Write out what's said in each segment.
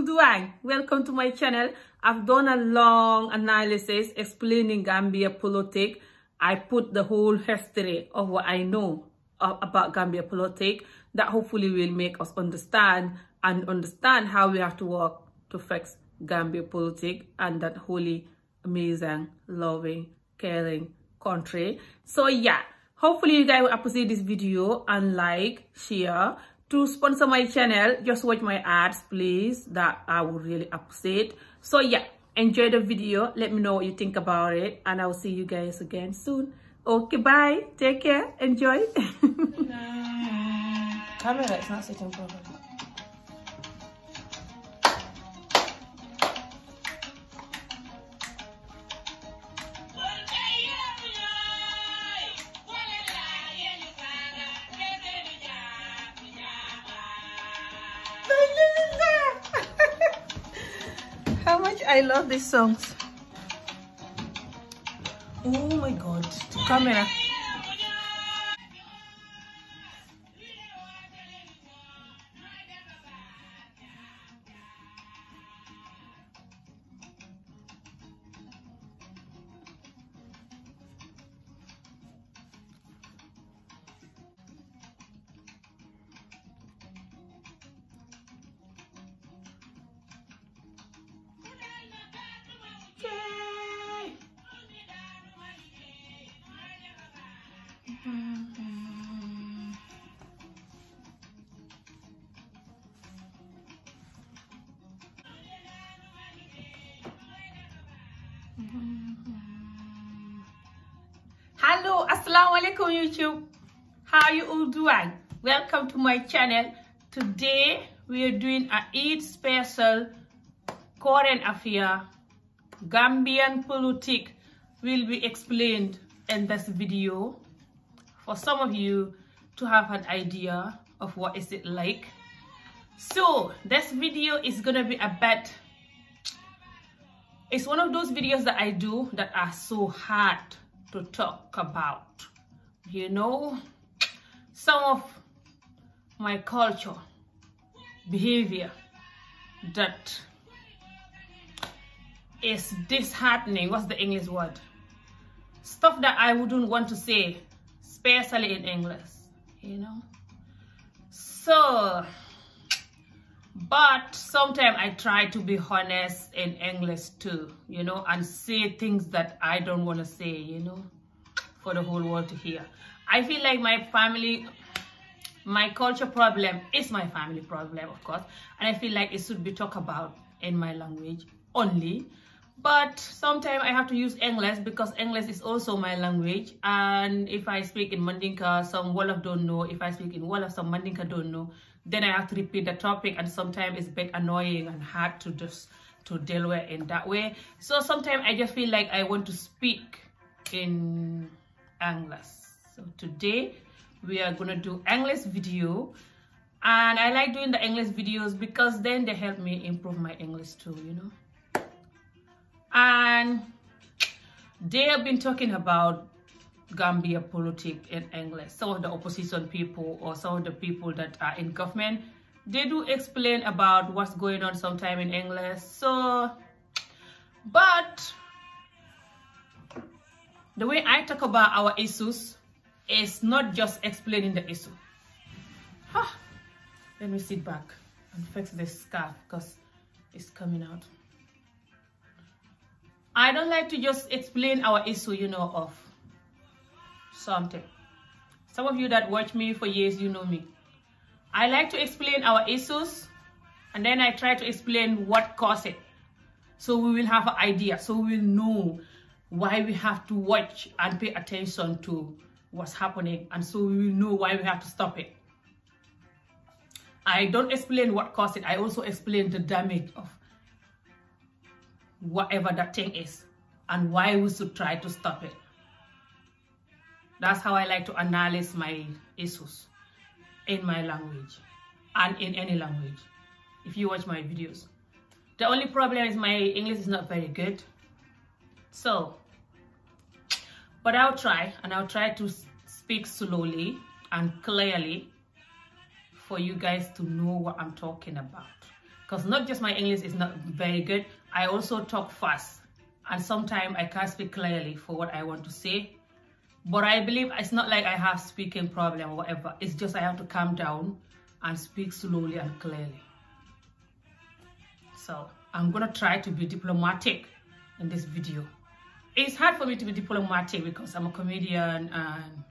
you doing? Welcome to my channel. I've done a long analysis explaining Gambia politics. I put the whole history of what I know about Gambia politics that hopefully will make us understand how we have to work to fix Gambia politics and that holy, amazing, loving, caring country. So yeah, hopefully you guys will appreciate this video and like, share. To sponsor my channel, just watch my ads, please. That I would really appreciate. So yeah, enjoy the video. Let me know what you think about it. And I'll see you guys again soon. Okay, bye. Take care. Enjoy. Camera is not sitting properly. How much I love these songs. Oh my god, the camera. Hello, assalamu alaikum YouTube. How you all doing? Welcome to my channel. Today we are doing a Eid special current affair. Gambian politics will be explained in this video for some of you to have an idea of what is it like. So this video is gonna be a bit, it's one of those videos that I do that are so hard to talk about. You know, some of my culture, behavior that is disheartening. What's the English word? Stuff that I wouldn't want to say, especially in English, you know. So, but sometimes I try to be honest in English too, you know, and say things that I don't want to say, you know, for the whole world to hear. I feel like my culture problem is my family problem, of course, and I feel like it should be talked about in my language only. But sometimes I have to use English because English is also my language, and if I speak in Mandinka, some Wolof don't know. If I speak in Wolof, some Mandinka don't know. Then I have to repeat the topic, and sometimes it's a bit annoying and hard to just to deal with in that way. So sometimes I just feel like I want to speak in English. So today we are gonna do English video, and I like doing the English videos because then they help me improve my English too, you know. And they have been talking about Gambia politics in English. Some of the opposition people or some of the people that are in government, they do explain about what's going on sometime in English. So, but the way I talk about our issues is not just explaining the issue. Let me sit back and fix this scarf because it's coming out. I don't like to just explain our issue, you know, of something. Some of you that watch me for years, you know me. I like to explain our issues, and then I try to explain what caused it. So we will have an idea, so we will know why we have to watch and pay attention to what's happening, and so we will know why we have to stop it. I don't explain what caused it, I also explain the damage of whatever that thing is and why we should try to stop it. That's how I like to analyze my issues in my language and in any language if you watch my videos. The only problem is my English is not very good, so but I'll try, and I'll try to speak slowly and clearly for you guys to know what I'm talking about. Because not just my English is not very good, I also talk fast. And sometimes I can't speak clearly for what I want to say. But I believe it's not like I have speaking problem or whatever. It's just I have to calm down and speak slowly and clearly. So I'm going to try to be diplomatic in this video. It's hard for me to be diplomatic because I'm a comedian and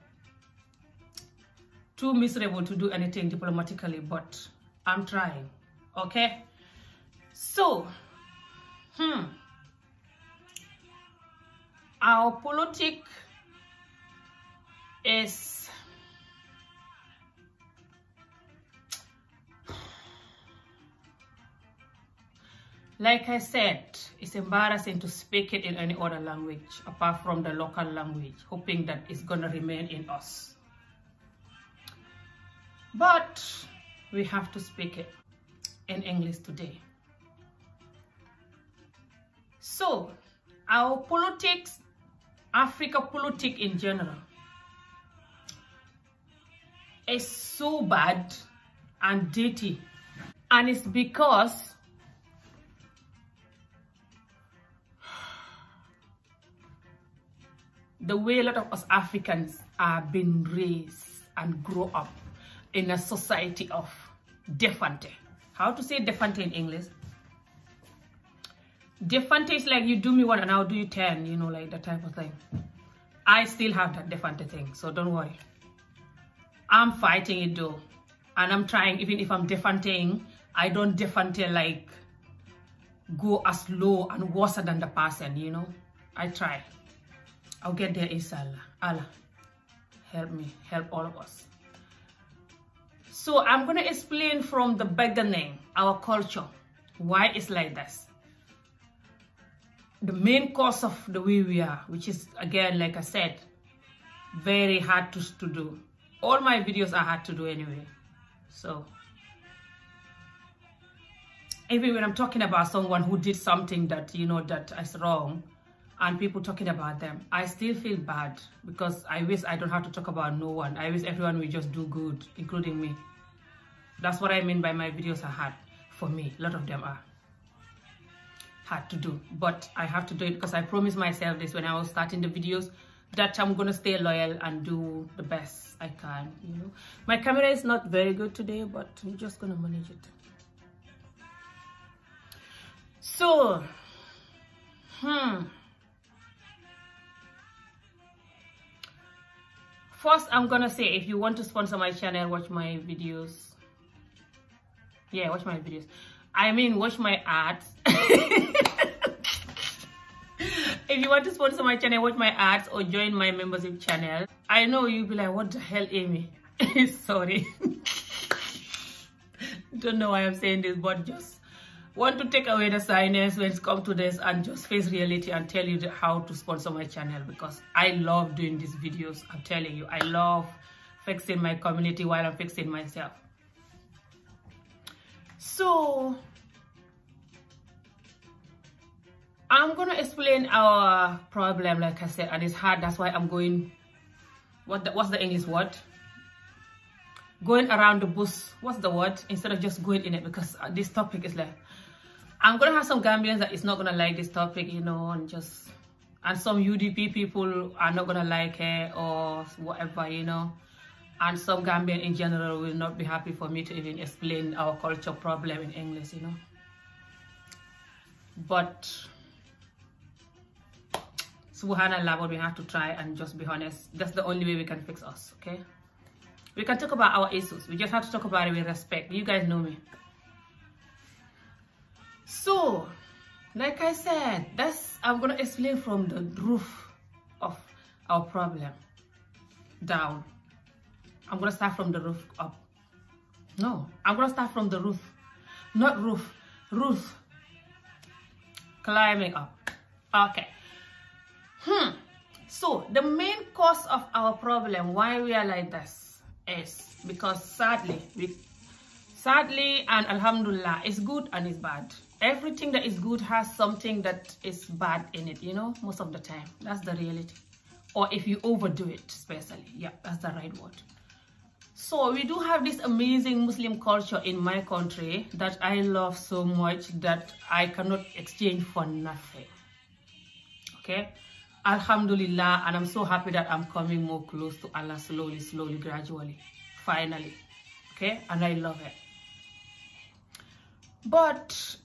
too miserable to do anything diplomatically, but I'm trying. Okay? So, our politics is like I said, it's embarrassing to speak it in any other language apart from the local language, hoping that it's gonna remain in us. But we have to speak it in English today. So, our politics, Africa politics in general, is so bad and dirty. And it's because the way a lot of us Africans are being raised and grow up in a society of defante. How to say defante in English? Defante is like you do me one and I'll do you 10, you know, like that type of thing. I still have that defante thing, so don't worry. I'm fighting it though. And I'm trying, even if I'm defanting, I don't defante like go as low and worse than the person, you know. I try. I'll get there, inshallah. Allah, help me, help all of us. So I'm going to explain from the beginning our culture, why it's like this. The main cause of the way we are, which is, again, like I said, very hard to do. All my videos are hard to do anyway. So, even when I'm talking about someone who did something that, you know, that is wrong, and people talking about them, I still feel bad because I wish I don't have to talk about no one. I wish everyone will just do good, including me. That's what I mean by my videos are hard for me. A lot of them are hard to do, but I have to do it because I promised myself this when I was starting the videos, that I'm gonna stay loyal and do the best I can, you know. My camera is not very good today, but we're just gonna manage it. So, first, I'm gonna say, if you want to sponsor my channel, watch my videos. Yeah, watch my videos. I mean, watch my ads. If you want to sponsor my channel, watch my ads or join my membership channel. I know you'll be like, what the hell, Amy? Sorry. Don't know why I'm saying this, but just want to take away the silence when it comes to this and just face reality and tell you how to sponsor my channel, because I love doing these videos. I'm telling you, I love fixing my community while I'm fixing myself. So I'm gonna explain our problem, like I said, and it's hard. That's why I'm going, what's the English word? Going around the bush. What's the word? Instead of just going in it, because this topic is like, I'm gonna have some Gambians that is not gonna like this topic, you know, and some UDP people are not gonna like it or whatever, you know, and some Gambian in general will not be happy for me to even explain our culture problem in English, you know. But subhanallah, but we have to try and just be honest. That's the only way we can fix us, okay? We can talk about our issues. We just have to talk about it with respect. You guys know me. So, like I said, I'm gonna explain from the roof of our problem down. I'm gonna start from the roof up. No, I'm gonna start from the roof, not roof, roof. Climbing up. Okay. So the main cause of our problem, why we are like this, is because sadly and alhamdulillah, it's good and it's bad. Everything that is good has something that is bad in it, you know, most of the time. That's the reality. Or if you overdo it, especially. Yeah, that's the right word. So we do have this amazing Muslim culture in my country that I love so much that I cannot exchange for nothing. Okay? Alhamdulillah, and I'm so happy that I'm coming more close to Allah slowly, gradually, finally. Okay? And I love it. But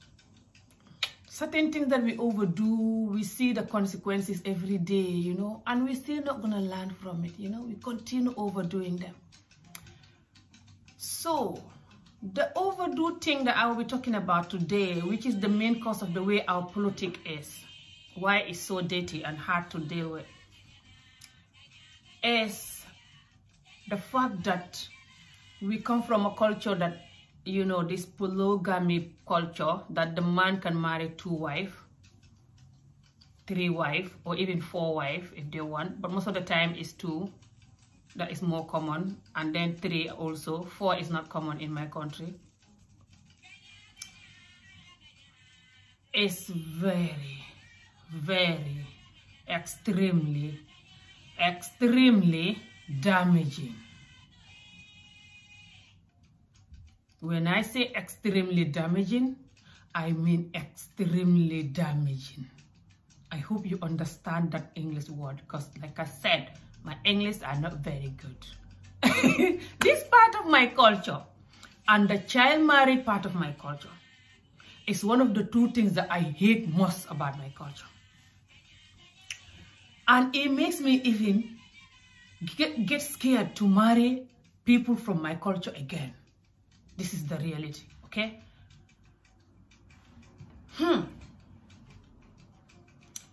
certain things that we overdo, we see the consequences every day, you know, and we're still not going to learn from it, you know. We continue overdoing them. So, the overdue thing that I will be talking about today, which is the main cause of the way our politics is, why it's so dirty and hard to deal with, is the fact that we come from a culture that, you know, this polygamy culture, that the man can marry 2 wives, 3 wives, or even 4 wives if they want, but most of the time it's 2. That is more common, and then 3 also. 4 is not common in my country. It's very, very, extremely damaging. When I say extremely damaging, I mean extremely damaging. I hope you understand that English word, because like I said, my English are not very good. This part of my culture and the child marriage part of my culture is one of the 2 things that I hate most about my culture. And it makes me even get scared to marry people from my culture again. This is the reality, okay?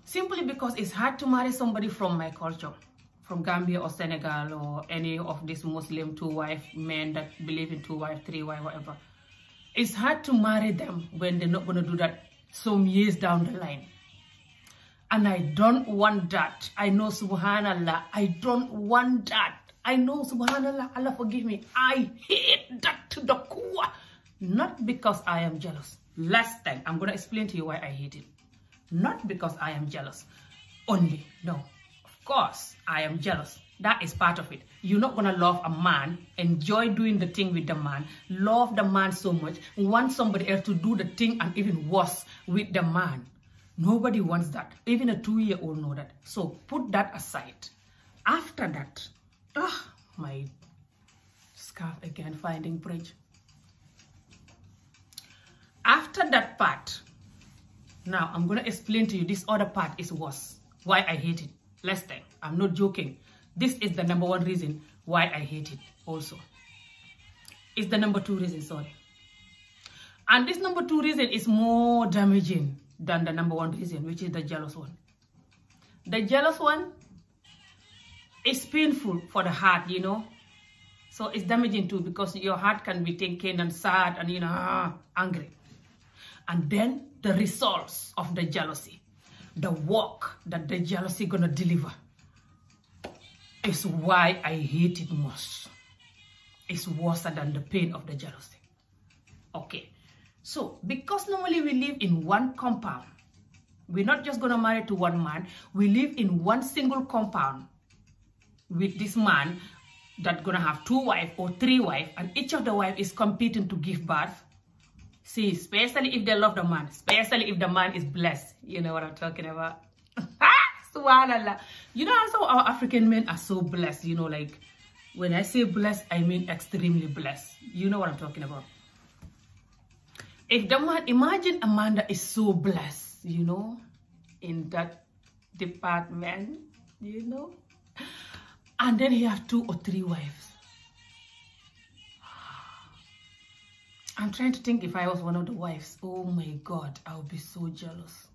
Simply because it's hard to marry somebody from my culture, from Gambia or Senegal or any of these Muslim 2-wife men that believe in 2 wives, 3 wives, whatever. It's hard to marry them when they're not going to do that some years down the line. And I don't want that. I know, subhanallah, I don't want that. I know, subhanallah, Allah forgive me. I hate that to the core. Not because I am jealous. Last time, I'm going to explain to you why I hate it. Not because I am jealous only. No. Of course, I am jealous. That is part of it. You're not going to love a man, enjoy doing the thing with the man, love the man so much, want somebody else to do the thing and even worse with the man. Nobody wants that. Even a 2-year-old know that. So put that aside. After that, my scarf again, finding bridge. After that part, now I'm going to explain to you this other part is worse. Why I hate it. Last time, I'm not joking. This is the number 1 reason why I hate it also. It's the number 2 reason, sorry. And this number 2 reason is more damaging than the number 1 reason, which is the jealous one. The jealous one is painful for the heart, you know. So it's damaging too, because your heart can be thinking and sad and, you know, angry. And then the results of the jealousy, the work that the jealousy gonna deliver, is why I hate it most. It's worse than the pain of the jealousy. Okay, so because normally we live in one compound, we're not just gonna marry to one man. We live in one single compound with this man that's gonna have 2 wives or 3 wives, and each of the wives is competing to give birth. See, especially if they love the man, especially if the man is blessed. You know what I'm talking about. Subhanallah. You know also our African men are so blessed, you know, like when I say blessed, I mean extremely blessed. You know what I'm talking about. If the man, imagine a man that is so blessed, you know, in that department, you know, and then he has 2 or 3 wives. I'm trying to think if I was one of the wives. Oh my God, I would be so jealous.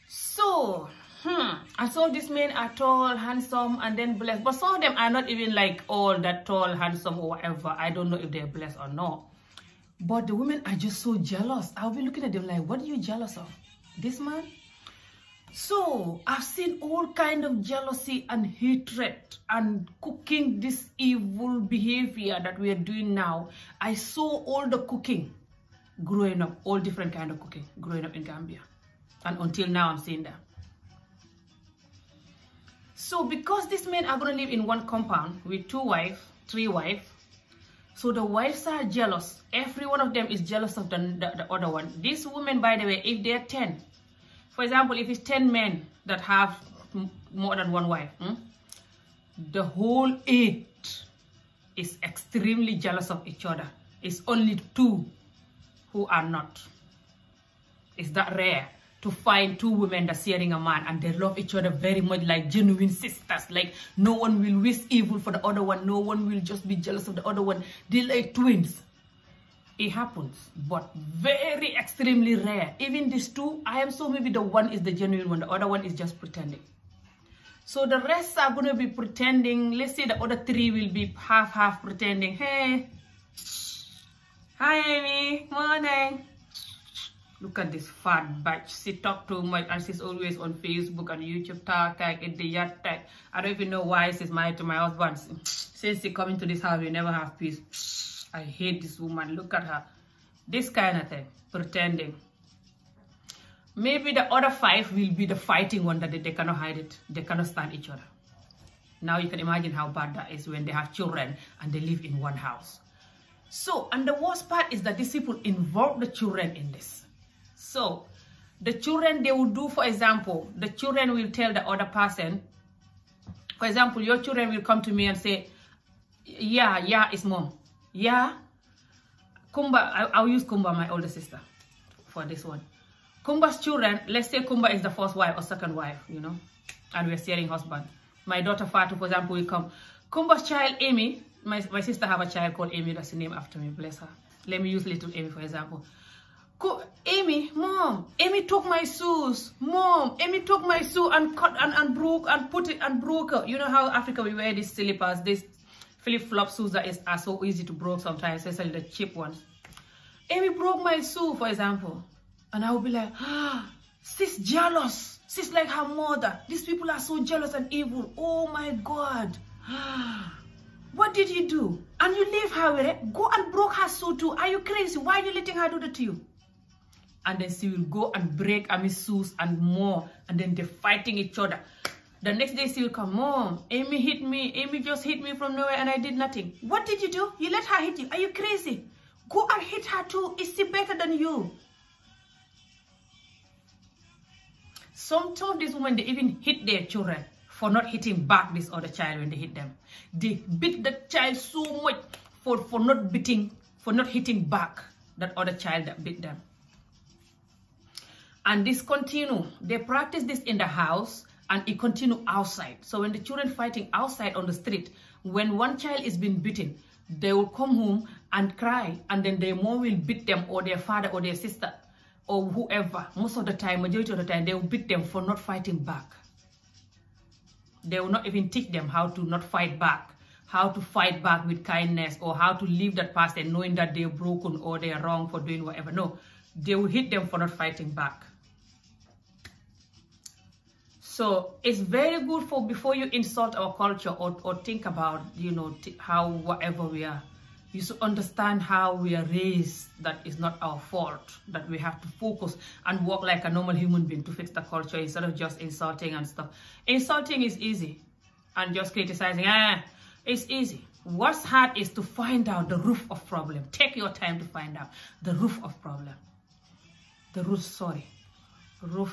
So, I saw these men are tall, handsome, and then blessed. But some of them are not even like all that tall, handsome, or whatever. I don't know if they're blessed or not. But the women are just so jealous. I'll be looking at them like, what are you jealous of? This man? So, I've seen all kind of jealousy and hatred and cooking this evil behavior that we are doing now. I saw all the cooking growing up, all different kind of cooking growing up in Gambia. And until now, I'm seeing that. So, because these men are going to live in one compound with 2 wives, 3 wives. So the wives are jealous. Every one of them is jealous of the other one. These women, by the way, if they're 10, for example, if it's 10 men that have more than one wife, the whole 8 is extremely jealous of each other. It's only 2 who are not. It's that rare to find 2 women that's sharing a man and they love each other very much, like genuine sisters. Like no one will wish evil for the other one. No one will just be jealous of the other one. They're like twins. It happens, but very extremely rare. Even these 2, I am so maybe the one is the genuine one. The other one is just pretending. So the rest are going to be pretending. Let's say the other 3 will be half pretending. Hey, hi Amy, morning. Look at this fat bitch. She talk too much and she's always on Facebook and YouTube talk in the yacht tag. I don't even know why she's married to my husband. Since she come into this house, we never have peace. I hate this woman. Look at her. This kind of thing. Pretending. Maybe the other 5 will be the fighting one that they cannot hide it. They cannot stand each other. Now you can imagine how bad that is when they have children and they live in one house. So, and the worst part is that these people involve the children in this. So, the children, they will do, for example, the children will tell the other person, for example, your children will come to me and say, yeah, it's mom. Yeah, Kumba, I'll use Kumba, my older sister, for this one. Kumba's children, let's say Kumba is the first wife or second wife, you know, and we're sharing husband. My daughter Fatu, for example, will come. Kumba's child, Amy, my sister have a child called Amy, that's the name after me, bless her. Let me use little Amy, for example. Amy, mom, Amy took my shoes. Mom, Amy took my shoe and cut and broke and put it and broke her. You know how Africa we wear these slippers, these flip-flop shoes that are so easy to break sometimes, especially the cheap ones. Amy broke my shoe, for example. And I will be like, she's jealous. She's like her mother. These people are so jealous and evil. Oh my God. What did you do? And you leave her with it. Go and broke her shoe too. Are you crazy? Why are you letting her do that to you? And then she will go and break Amy's shoes and more. And then they're fighting each other. The next day she will come, Mom, Amy hit me. Amy just hit me from nowhere and I did nothing. What did you do? You let her hit you. Are you crazy? Go and hit her too. Is she better than you? Some of these women, they even hit their children for not hitting back this other child when they hit them. They beat the child so much for not hitting back that other child that beat them. And this continue. They practice this in the house and it continue outside. So when the children fighting outside on the street, when one child is being beaten, they will come home and cry, and then their mom will beat them, or their father or their sister or whoever. Most of the time, majority of the time, they will beat them for not fighting back. They will not even teach them how to not fight back, how to fight back with kindness, or how to leave that person knowing that they're broken or they're wrong for doing whatever. No, they will hit them for not fighting back. So it's very good for before you insult our culture or think about, you know, how whatever we are, you should understand how we are raised, that is not our fault, that we have to focus and work like a normal human being to fix the culture instead of just insulting and stuff. Insulting is easy and just criticizing, it's easy. What's hard is to find out the root of problem. Take your time to find out the root of problem. The root, sorry. Root,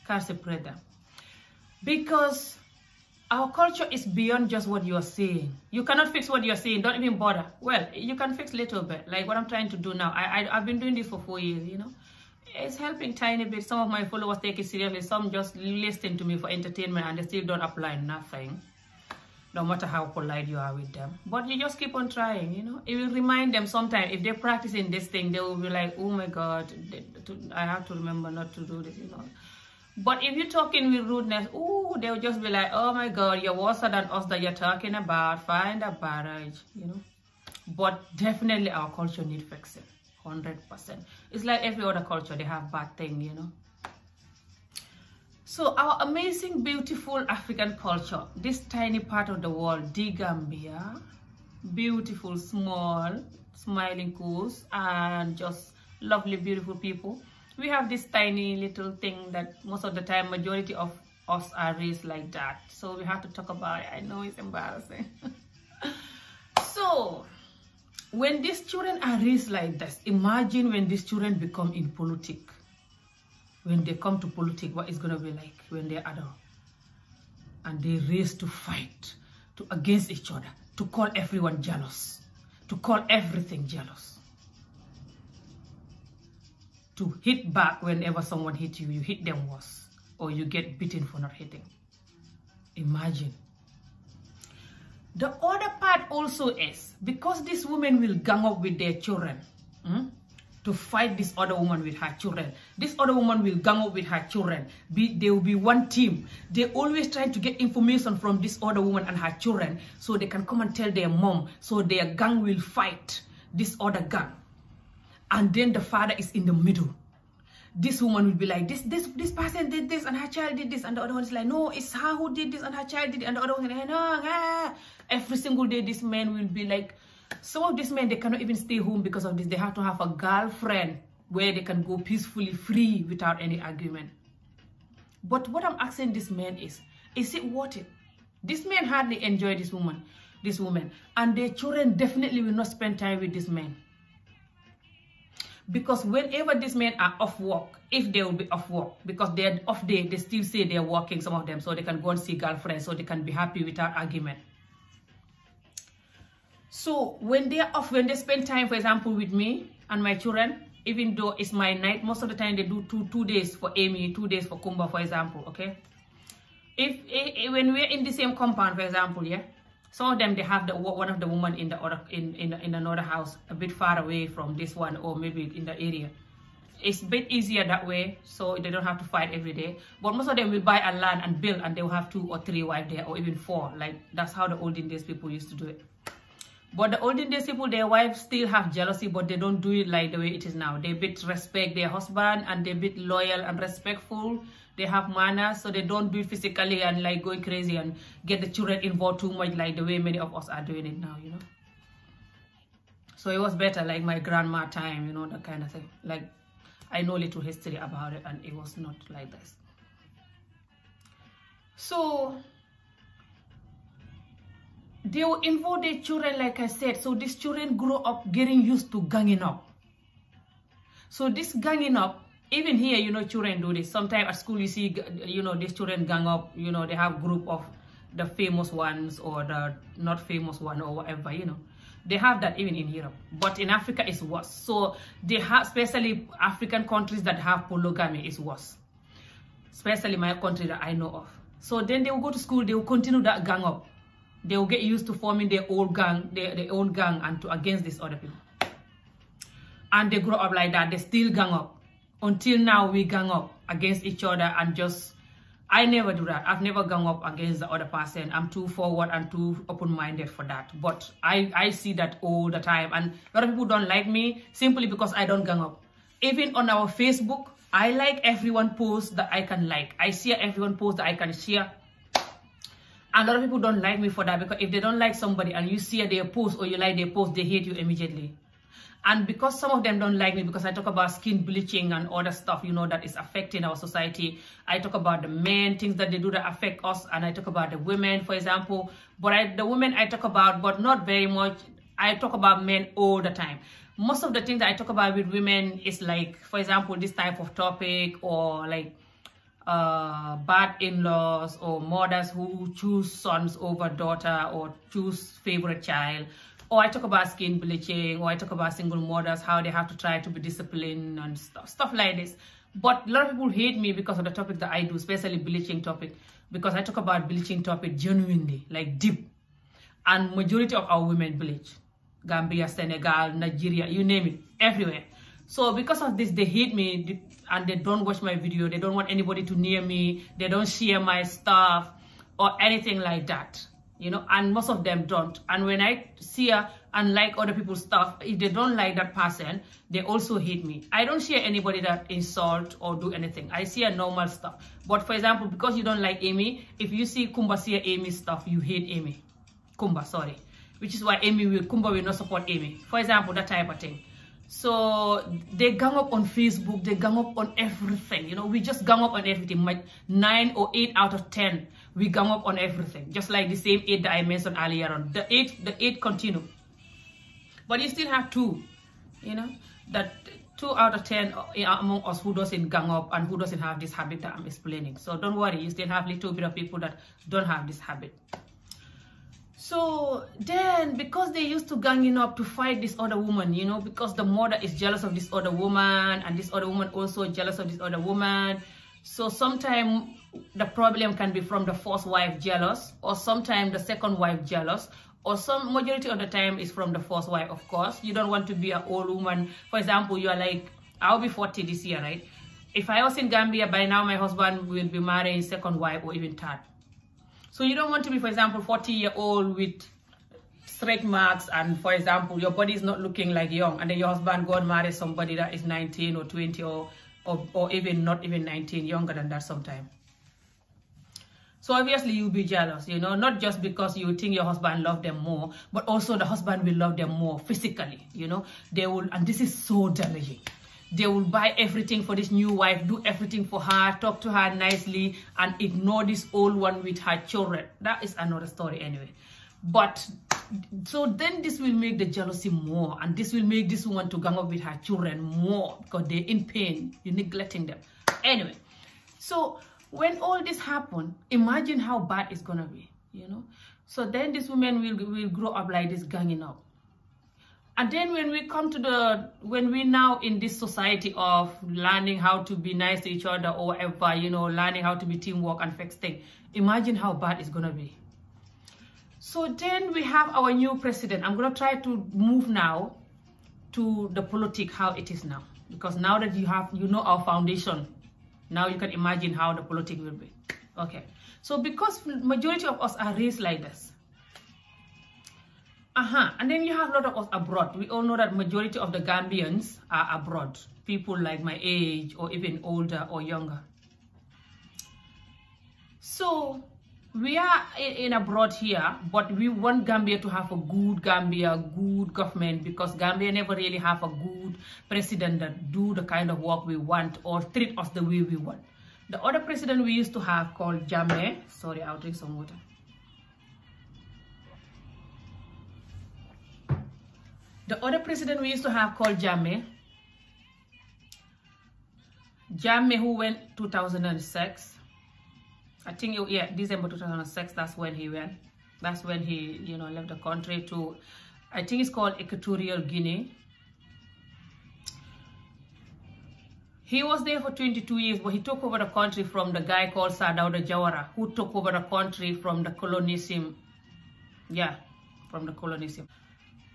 can't separate them. Because our culture is beyond just what you are saying. You cannot fix what you're saying. Don't even bother. Well, you can fix a little bit. Like what I'm trying to do now. I've been doing this for 4 years, you know. It's helping tiny bit. Some of my followers take it seriously. Some just listen to me for entertainment and they still don't apply nothing. No matter how polite you are with them. But you just keep on trying, you know. It will remind them sometime. If they're practicing this thing, they will be like, oh my God, I have to remember not to do this, you know. But if you're talking with rudeness, ooh, they'll just be like, oh my God, you're worse than us that you're talking about. Find a barrage, you know. But definitely our culture needs fixing, 100%. It's like every other culture, they have bad thing, you know. So our amazing, beautiful African culture, this tiny part of the world, the Gambia, beautiful, small, smiling coast, and just lovely, beautiful people. We have this tiny little thing that most of the time, majority of us are raised like that. So we have to talk about it. I know it's embarrassing. So when these children are raised like this, imagine when these children become in politics. When they come to politics, what it's going to be like when they're adult. And they raised to fight against each other, to call everyone jealous, to call everything jealous, to hit back whenever someone hits you, you hit them worse, or you get beaten for not hitting. Imagine. The other part also is, because this woman will gang up with their children to fight this other woman with her children. This other woman will gang up with her children. They will be one team. They always trying to get information from this other woman and her children so they can come and tell their mom. So their gang will fight this other gang. And then the father is in the middle. This woman will be like, this person did this and her child did this, and the other one is like, no, it's her who did this and her child did it, and the other one is like, no. Every single day this man will be like, some of these men, they cannot even stay home because of this. They have to have a girlfriend where they can go peacefully free without any argument. But what I'm asking this man is it worth it? This man hardly enjoy this woman, and their children definitely will not spend time with this man. Because whenever these men are off work, if they will be off work, because they're off day, they still say they're working, some of them, so they can go and see girlfriends, so they can be happy without argument. So when they're off, when they spend time, for example, with me and my children, even though it's my night, most of the time they do two days for Amy, 2 days for Kumba, for example, okay? When we're in the same compound, for example, yeah, some of them, they have one of the women in the other in another house, a bit far away from this one, or maybe in the area. It's a bit easier that way, so they don't have to fight every day. But most of them will buy a land and build, and they will have 2 or 3 wives there, or even 4. Like, that's how the olden days people used to do it. But the olden days people, their wives still have jealousy, but they don't do it like the way it is now. They bit respect their husband, and they bit loyal and respectful. They have manners, so they don't do it physically and like going crazy and get the children involved too much like the way many of us are doing it now, you know. So it was better like my grandma time, you know, that kind of thing. Like, I know little history about it, and it was not like this. So they will involve their children, like I said. So these children grow up getting used to ganging up. So this ganging up, even here, you know, children do this. Sometimes at school you see, you know, these children gang up, you know, they have group of the famous ones or the not famous one or whatever, you know. They have that even in Europe. But in Africa it's worse. So they have, especially African countries that have polygamy, is worse. Especially my country that I know of. So then they will go to school, they will continue that gang up. They will get used to forming their old gang, their old gang, and to against these other people. And they grow up like that. They still gang up. Until now, we gang up against each other and just... I never do that. I've never gang up against the other person. I'm too forward and too open-minded for that. But I see that all the time. And a lot of people don't like me simply because I don't gang up. Even on our Facebook, I like everyone post that I can like. I share everyone post that I can share. And a lot of people don't like me for that, because if they don't like somebody and you see their post or you like their post, they hate you immediately. And because some of them don't like me because I talk about skin bleaching and other stuff, you know, that is affecting our society. I talk about the men, things that they do that affect us, and I talk about the women, for example. But the women I talk about, but not very much. I talk about men all the time. Most of the things that I talk about with women is like, for example, this type of topic, or like bad in-laws, or mothers who choose sons over daughter, or choose favorite child. Or I talk about skin bleaching, or I talk about single mothers, how they have to try to be disciplined and stuff like this. But a lot of people hate me because of the topic that I do, especially bleaching topic, because I talk about bleaching topic genuinely, like deep. And majority of our women bleach. Gambia, Senegal, Nigeria, you name it, everywhere. So because of this, they hate me, and they don't watch my video. They don't want anybody to near me. They don't share my stuff or anything like that. You know, and most of them don't. And when I see and like other people's stuff, if they don't like that person, they also hate me. I don't share anybody that insult or do anything. I see a normal stuff. But for example, because you don't like Amy, if you see Kumba see Amy's stuff, you hate Amy. Kumba, sorry. Which is why Kumba will not support Amy. For example, that type of thing. So they gang up on Facebook, they gang up on everything. You know, we just gang up on everything. Like 9 or 8 out of 10, we gang up on everything. Just like the same 8 that I mentioned earlier on. The 8 continue. But you still have 2, you know, that 2 out of 10 among us who doesn't gang up and who doesn't have this habit that I'm explaining. So don't worry, you still have a little bit of people that don't have this habit. So then, because they used to ganging up to fight this other woman, you know, because the mother is jealous of this other woman and this other woman also jealous of this other woman. So sometimes the problem can be from the first wife jealous, or sometimes the second wife jealous, or some majority of the time is from the first wife, of course. You don't want to be an old woman. For example, you are like, I'll be 40 this year, right? If I was in Gambia, by now my husband will be marrying second wife or even third. So you don't want to be, for example, 40-year-old with stretch marks and, for example, your body is not looking like young, and then your husband got married somebody that is 19 or 20 or even not even 19, younger than that sometime. So obviously you'll be jealous, you know, not just because you think your husband love them more, but also the husband will love them more physically, you know. They will, and this is so damaging. They will buy everything for this new wife, do everything for her, talk to her nicely, and ignore this old one with her children. That is another story anyway. But, so then this will make the jealousy more, and this will make this woman to gang up with her children more, because they're in pain, you're neglecting them. Anyway, so when all this happen, imagine how bad it's gonna be, you know. So then this woman will grow up like this, ganging up. And then when we come to when we now in this society of learning how to be nice to each other or whatever, you know, learning how to be teamwork and fix things, imagine how bad it's gonna be. So then we have our new president. I'm gonna try to move now to the politics, how it is now. Because now that you know our foundation, now you can imagine how the politics will be. Okay. So because majority of us are raised like this. And then you have a lot of us abroad. We all know that majority of the Gambians are abroad. People like my age or even older or younger. So we are in abroad here, but we want Gambia to have a good Gambia, good government, because Gambia never really have a good president that do the kind of work we want or treat us the way we want. The other president we used to have called Jammeh, sorry, I'll drink some water. The other president we used to have called Jammeh, who went 2006. I think, yeah, December 2006, that's when he went. That's when he, you know, left the country to, I think it's called Equatorial Guinea. He was there for 22 years, but he took over the country from the guy called Sadauda Jawara, who took over the country from the colonism. Yeah, from the colonism.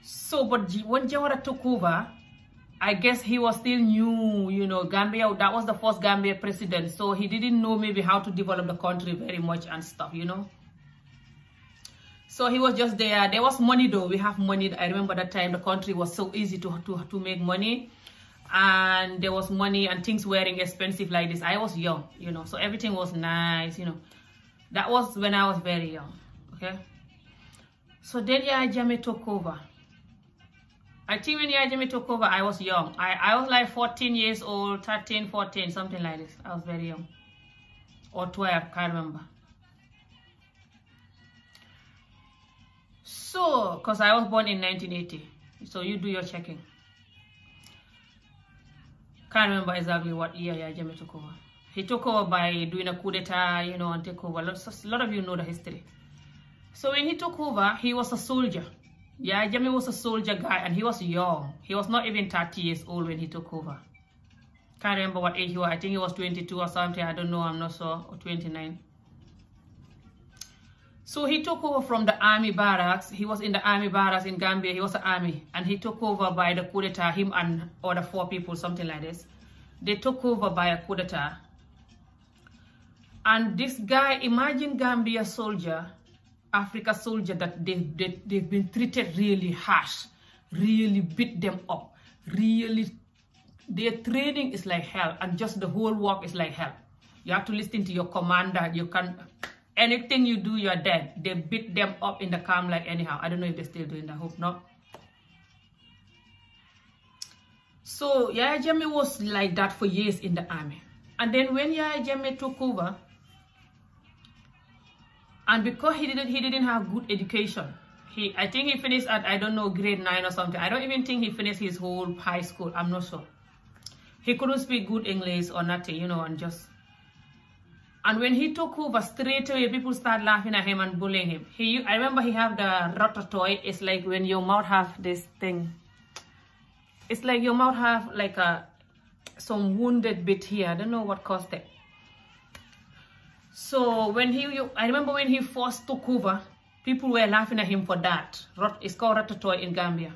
So, but when Jawara took over, I guess he was still new, you know, Gambia, that was the first Gambia president, so he didn't know maybe how to develop the country very much and stuff, you know. So he was just there. There was money though, we have money. I remember that time the country was so easy to make money, and there was money and things weren't expensive like this. I was young, you know, so everything was nice, you know. That was when I was very young, okay. So then Yaya Jammeh took over. I think when Yaya Jammeh took over, I was young. I was like 14 years old, 13, 14, something like this. I was very young. Or 12, can't remember. So, because I was born in 1980. So you do your checking. Can't remember exactly what year Yaya Jammeh took over. He took over by doing a coup d'etat, you know, and take over. A lot of you know the history. So when he took over, he was a soldier. Yeah, Jammeh was a soldier guy, and he was young. He was not even 30 years old when he took over. Can't remember what age he was. I think he was 22 or something. I don't know. I'm not sure. Or 29. So he took over from the army barracks. He was in the army barracks in Gambia. He was an army. And he took over by the coup d'etat, him and other 4 people, something like this. They took over by a coup d'etat. And this guy, imagine Gambia soldier, Africa soldier, that they've been treated really harsh, really beat them up, really, their training is like hell, and just the whole work is like hell. You have to listen to your commander. You can't, anything you do, you're dead. They beat them up in the camp like anyhow. I don't know if they're still doing that. I hope not. So Yaya Jammeh was like that for years in the army. And then when Yaya Jammeh took over, and because he didn't have good education, I think he finished at, I don't know, grade 9 or something. I don't even think he finished his whole high school. I'm not sure. He couldn't speak good English or nothing, you know, and when he took over, straight away, people start laughing at him and bullying him. I remember he have the ratatouille. It's like when your mouth have this thing. It's like your mouth have like some wounded bit here. I don't know what caused it. So I remember when he first took over, people were laughing at him for that. It's called ratatouille in Gambia.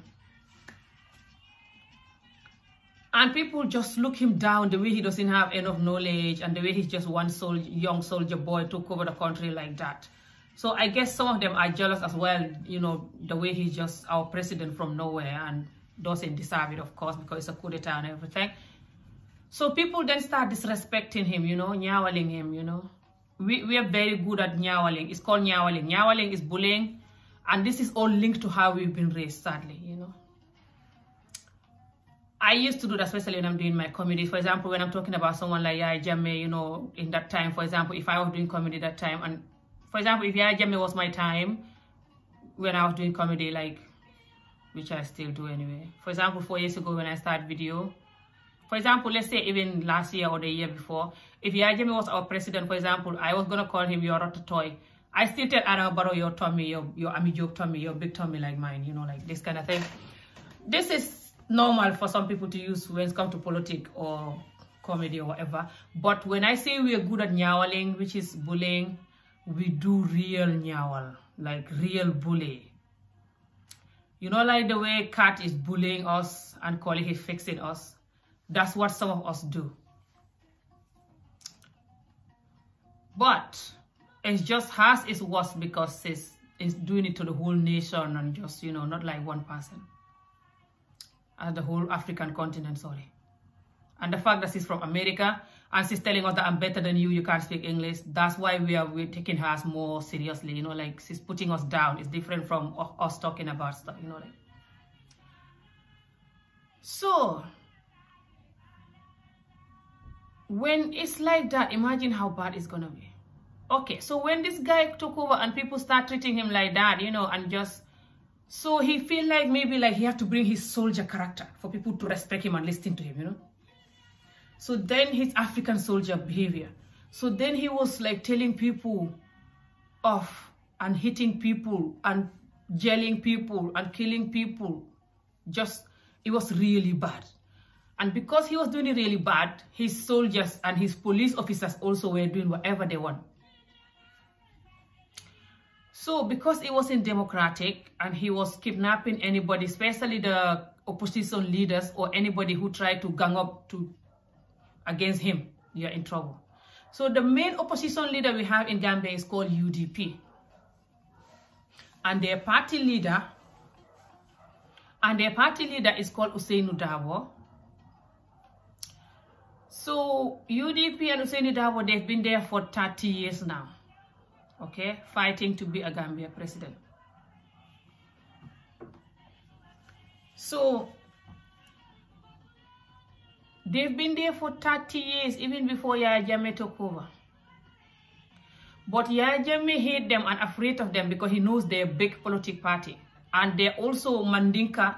And people just look him down, the way he doesn't have enough knowledge and the way he's just one young soldier boy took over the country like that. So I guess some of them are jealous as well, you know, the way he's just our president from nowhere and doesn't deserve it, of course, because it's a coup d'etat and everything. So people then start disrespecting him, you know, nyawaling him, you know. We are very good at nyawaling. It's called nyawaling. Nyawaling is bullying. And this is all linked to how we've been raised, sadly, you know. I used to do that, especially when I'm doing my comedy. For example, when I'm talking about someone like Yaya Jammeh, you know, in that time, for example, if I was doing comedy that time, and for example, if Yaya Jammeh was my time, when I was doing comedy, like, which I still do anyway. For example, 4 years ago when I started video, for example, let's say even last year or the year before, if Yaya Jammeh was our president, for example, I was going to call him your ratatouille. I still tell Adam Barrow your tummy, your Ami joke tummy, your big tummy like mine, you know, like this kind of thing. This is normal for some people to use when it comes to politics or comedy or whatever. But when I say we are good at nyawaling, which is bullying, we do real nyawal, like real bully. You know, like the way Cat is bullying us and calling he fixing us. That's what some of us do. But it's just hers is worse because it's doing it to the whole nation and just, you know, not like one person. The whole African continent, sorry. And the fact that she's from America and she's telling us that I'm better than you, you can't speak English, that's why we're taking her more seriously, you know, like she's putting us down. It's different from us talking about stuff, you know, like. So, when it's like that, imagine how bad it's gonna be. Okay, so when this guy took over and people start treating him like that, you know, and just, so he feel like maybe like he have to bring his soldier character for people to respect him and listen to him, you know. So then his African soldier behavior. So then he was like telling people off and hitting people and jailing people and killing people. Just, it was really bad. And because he was doing it really bad, his soldiers and his police officers also were doing whatever they want. So because it wasn't democratic and he was kidnapping anybody, especially the opposition leaders or anybody who tried to gang up against him, you're in trouble. So the main opposition leader we have in Gambia is called UDP. And their party leader is called Ousainou Darboe. So UDP and Ousainou Darboe, they've been there for 30 years now. Okay, fighting to be a Gambia president. So they've been there for 30 years, even before Yaya Jammeh took over. But Yaya Jammeh hate them and afraid of them because he knows they're a big political party. And they're also Mandinka.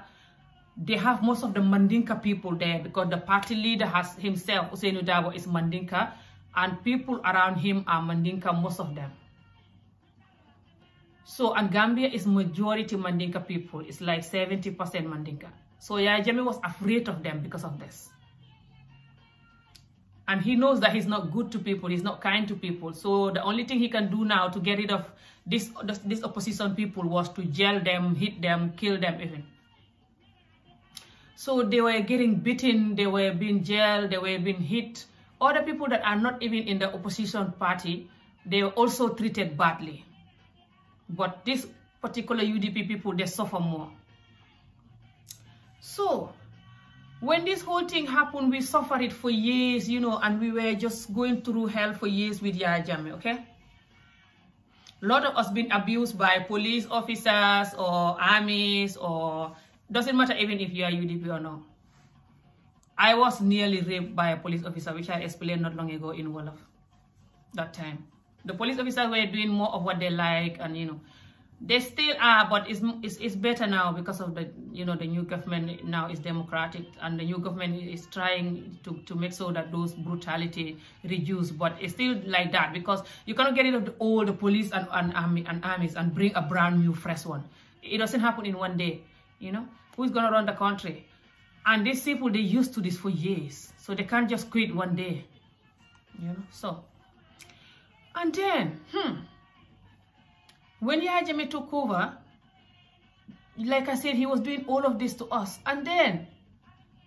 They have most of the Mandinka people there because the party leader has himself, Ousainou Darboe, is Mandinka. And people around him are Mandinka, most of them. So, and Gambia is majority Mandinka people. It's like 70% Mandinka. So Yaya Jammeh was afraid of them because of this. And he knows that he's not good to people. He's not kind to people. So the only thing he can do now to get rid of this opposition people was to jail them, hit them, kill them even. So they were getting beaten. They were being jailed. They were being hit. Other people that are not even in the opposition party, they were also treated badly. But this particular UDP people, they suffer more. So, when this whole thing happened, we suffered it for years, you know, and we were just going through hell for years with Yaya Jammeh, okay? A lot of us been abused by police officers or armies or, doesn't matter even if you are UDP or not. I was nearly raped by a police officer, which I explained not long ago in Wolof, that time. The police officers were doing more of what they like and, you know. They still are, but it's better now because of the, the new government now is democratic, and the new government is trying to make sure that those brutality reduce. But it's still like that because you cannot get rid of all the police and armies and bring a brand new fresh one. It doesn't happen in one day. Who's gonna run the country? And these people, they used to this for years, so they can't just quit one day. So, and then when Yahya Jammeh took over, like I said, he was doing all of this to us. And then,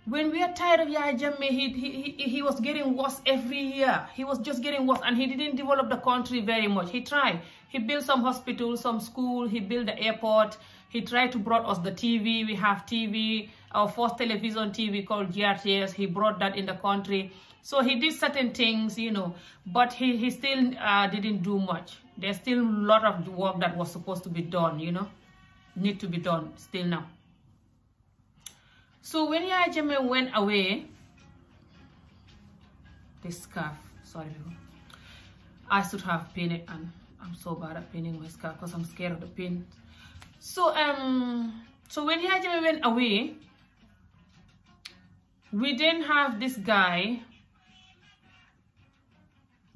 when we are tired of Yahya Jammeh, he was getting worse every year. He was just getting worse, and he didn't develop the country very much. He tried. He built some hospitals, some school. He built the airport. He tried to brought us the TV. We have TV, our first television TV called GRTS. He brought that in the country. So he did certain things, but he still didn't do much. There's still a lot of work that was supposed to be done, need to be done still now. So when Yahya Jammeh went away, this scarf, sorry people, I should have pinned it, and I'm so bad at pinning my scarf because I'm scared of the pin. So so when Yahya Jammeh went away, we didn't have this guy.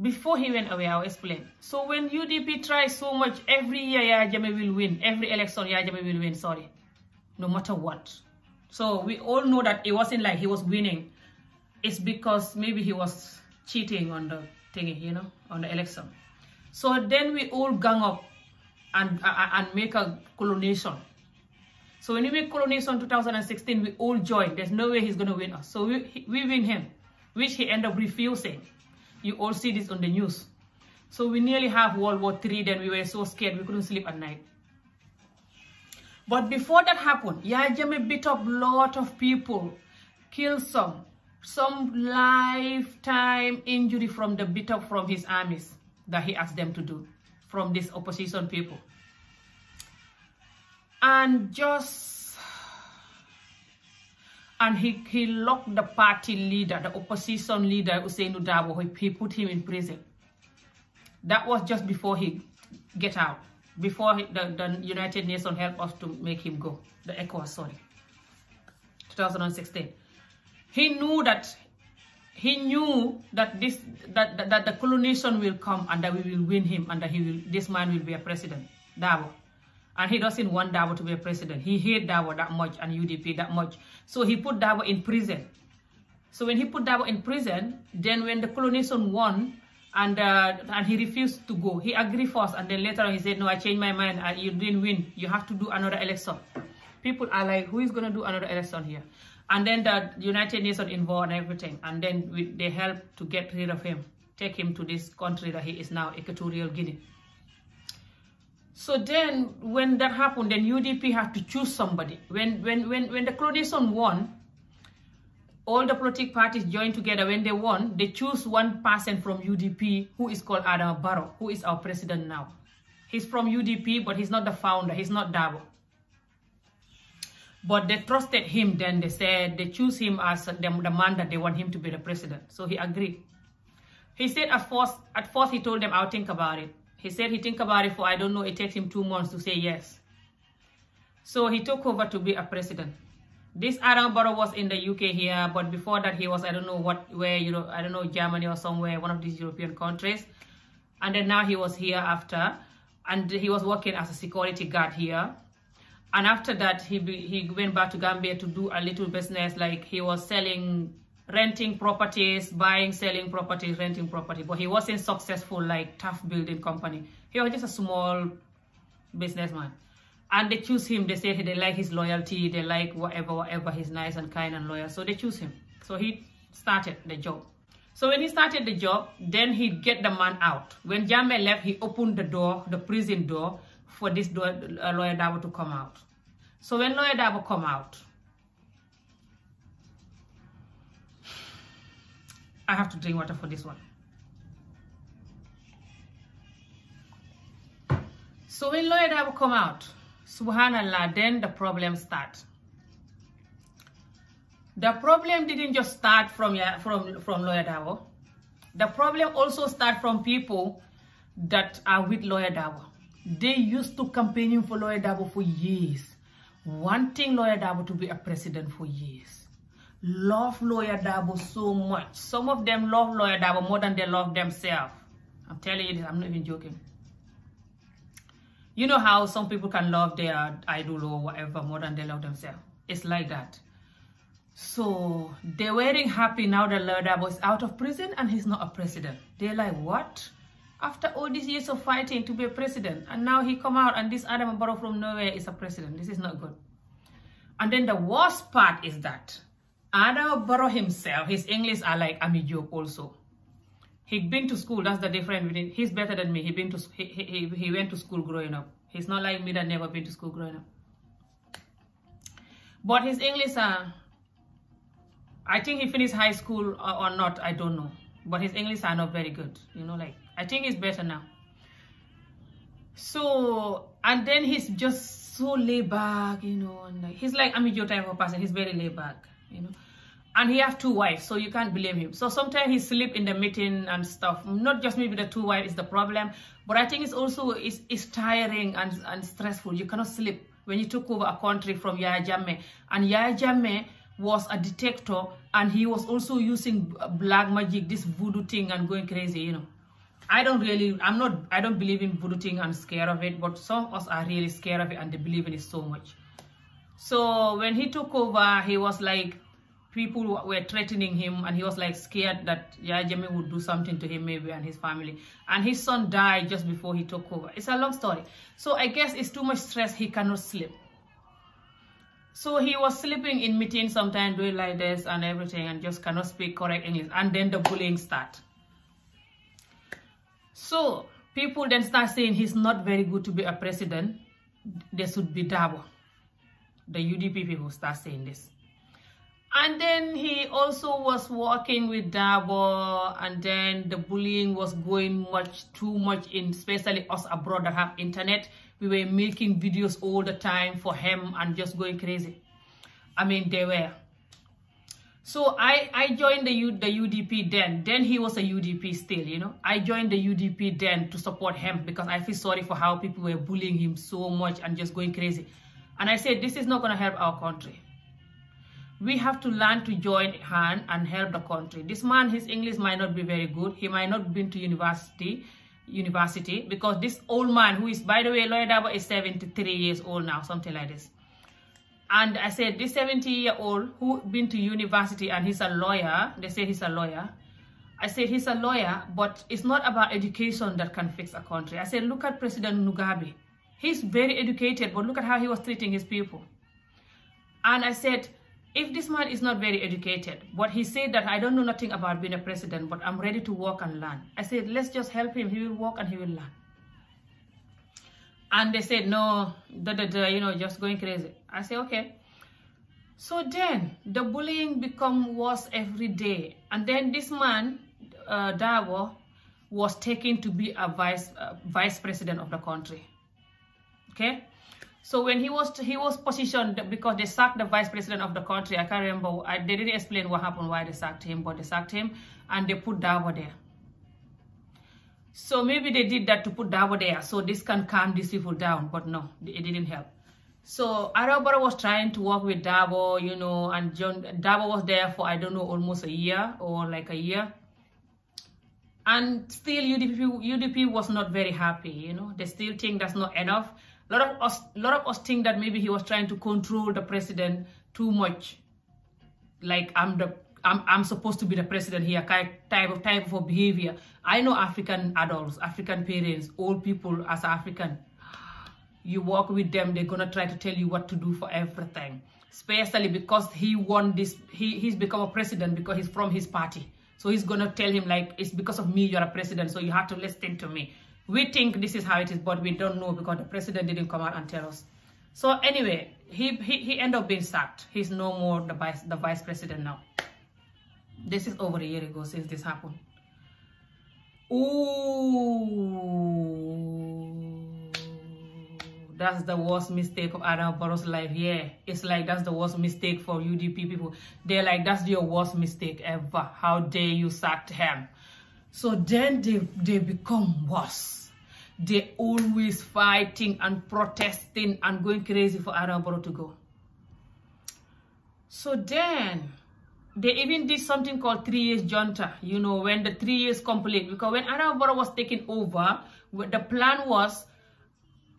Before he went away, I'll explain. So when UDP tries so much, every year Yahya Jammeh will win. Every election Yahya Jammeh will win, sorry. No matter what. So we all know that it wasn't like he was winning. It's because maybe he was cheating on the thingy, on the election. So then we all gang up and make a coronation. So when we make coronation 2016, we all join. There's no way he's going to win us. So we win him, which he ended up refusing. You all see this on the news. So we nearly have World War III. Then we were so scared we couldn't sleep at night. But before that happened, Yahya Jammeh beat up a lot of people, killed some lifetime injury from the beat up from his armies that he asked them to do, from these opposition people. And he locked the party leader, the opposition leader, Ousainou Darboe. He put him in prison. That was just before he get out. Before the United Nations helped us to make him go. The ECOWAS, sorry. 2016. He knew that the coronation will come and that we will win him and that this man will be a president, Darboe. And he doesn't want Darboe to be a president. He hates Darboe that much and UDP that much. So he put Darboe in prison. So when he put Darboe in prison, then when the coronation won and he refused to go, he agreed first, and then later on he said, no, I changed my mind. You didn't win. You have to do another election. People are like, who is going to do another election here? And then the United Nations involved and everything. And then they helped to get rid of him, take him to this country that he is now, Equatorial Guinea. So then, when that happened, then UDP had to choose somebody. When the coronation won, all the political parties joined together. When they won, they choose one person from UDP who is called Adama Barrow, who is our president now. He's from UDP, but he's not the founder. He's not Darboe. But they trusted him. Then they said they choose him as the man that they want him to be the president. So he agreed. He said at first he told them, I'll think about it. He said he think about it for, I don't know, it takes him 2 months to say yes. So he took over to be a president. This Adama Barrow was in the UK here, but before that he was, I don't know where, I don't know, Germany or somewhere, one of these European countries. And then now he was here after, and he was working as a security guard here. And after that, he went back to Gambia to do a little business, like he was renting properties, buying, selling properties, renting property. But he wasn't successful like tough building company. He was just a small businessman. And they choose him. They say they like his loyalty. They like whatever. He's nice and kind and loyal. So they choose him. So he started the job. So when he started the job, then he get the man out. When Jammeh left, he opened the door, the prison door, for this Lawyer Darboe to come out. So when Lawyer Darboe come out, I have to drink water for this one. So when Lawyer Darboe come out, subhanallah, then the problem start. The problem didn't just start from Lawyer Darboe. The problem also start from people that are with Lawyer Darboe. They used to campaigning for Lawyer Darboe for years, wanting Lawyer Darboe to be a president for years. Love Lawyer Darboe so much. Some of them love Lawyer Darboe more than they love themselves. I'm telling you this, I'm not even joking. You know how some people can love their idol or whatever more than they love themselves? It's like that. So they weren't happy now that Lawyer Darboe is out of prison and he's not a president. They're like, what? After all these years of fighting to be a president, and now he come out and this Adama Barrow from nowhere is a president. This is not good. And then the worst part is that Adama Barrow himself, his English are like Ami Jobe also. He'd been to school, that's the difference between, he's better than me. He went to school growing up. He's not like me that never been to school growing up. But his English are, I think he finished high school or not, I don't know. But his English are not very good, you know, like, I think he's better now. So, and then he's just so laid back, you know, and like, he's like Ami Jobe type of person, he's very laid back, you know. And he has 2 wives, so you can't blame him. So sometimes he sleep in the meeting and stuff. Not just maybe the 2 wives is the problem, but I think it's also it's tiring and stressful. You cannot sleep when you took over a country from Yaya Jammeh. And Yaya Jammeh was a dictator, and he was also using black magic, this voodoo thing, and going crazy, you know. I don't believe in voodoo thing and scared of it, but some of us are really scared of it and they believe in it so much. So when he took over, he was like, people were threatening him, and he was like scared that Yaya Jammeh would do something to him maybe and his family. And his son died just before he took over. It's a long story. So I guess it's too much stress, he cannot sleep. So he was sleeping in meetings sometimes, doing like this and everything, and just cannot speak correct English. And then the bullying start. So people then start saying he's not very good to be a president. There should be Darboe. The UDP people start saying this. And then he also was working with Darboe, and then the bullying was going too much in, especially us abroad that have internet. We were making videos all the time for him and just going crazy. I mean, they were. So I joined the UDP then. Then he was a UDP still, you know. I joined the UDP then to support him because I feel sorry for how people were bullying him so much and just going crazy. And I said, this is not going to help our country. We have to learn to join hand and help the country. This man, his English might not be very good. He might not have been to university because this old man, who is, by the way, Lawyer Darboe is 73 years old now, something like this. And I said, this 70-year-old who been to university and he's a lawyer, they say he's a lawyer. I said, he's a lawyer, but it's not about education that can fix a country. I said, look at President Mugabe. He's very educated, but look at how he was treating his people. And I said, if this man is not very educated, but he said that I don't know nothing about being a president, but I'm ready to work and learn. I said, let's just help him. He will work and he will learn. And they said, no, you know, just going crazy. I said, okay. So then the bullying become worse every day. And then this man, Darboe, was taken to be a vice president of the country. Okay. So when he was positioned, because they sacked the vice president of the country, I can't remember, they didn't explain what happened, why they sacked him, but they sacked him and they put Darboe there. So maybe they did that to put Darboe there so this can calm these people down, but no, it didn't help. So Adama Barrow was trying to work with Darboe, you know, and Darboe was there for, I don't know, almost a year or like a year. And still UDP was not very happy, you know, they still think that's not enough. A lot of us think that maybe he was trying to control the president too much. Like I'm supposed to be the president here, type of behavior. I know African adults, African parents, old people as African. You work with them, they're gonna try to tell you what to do for everything. Especially because he won this, he's become a president because he's from his party. So he's gonna tell him like, it's because of me you're a president, so you have to listen to me. We think this is how it is, but we don't know because the president didn't come out and tell us. So anyway, he ended up being sacked. He's no more the vice president now. This is over a year ago since this happened. Ooh, that's the worst mistake of Adama Barrow's life. Yeah, it's like that's the worst mistake for UDP people. They're like, that's your worst mistake ever. How dare you sacked him? So then they become worse. they're always fighting and protesting and going crazy for Adama Barrow to go. So then, they even did something called 3 years junta, you know, when the 3 years complete. Because when Adama Barrow was taken over, the plan was,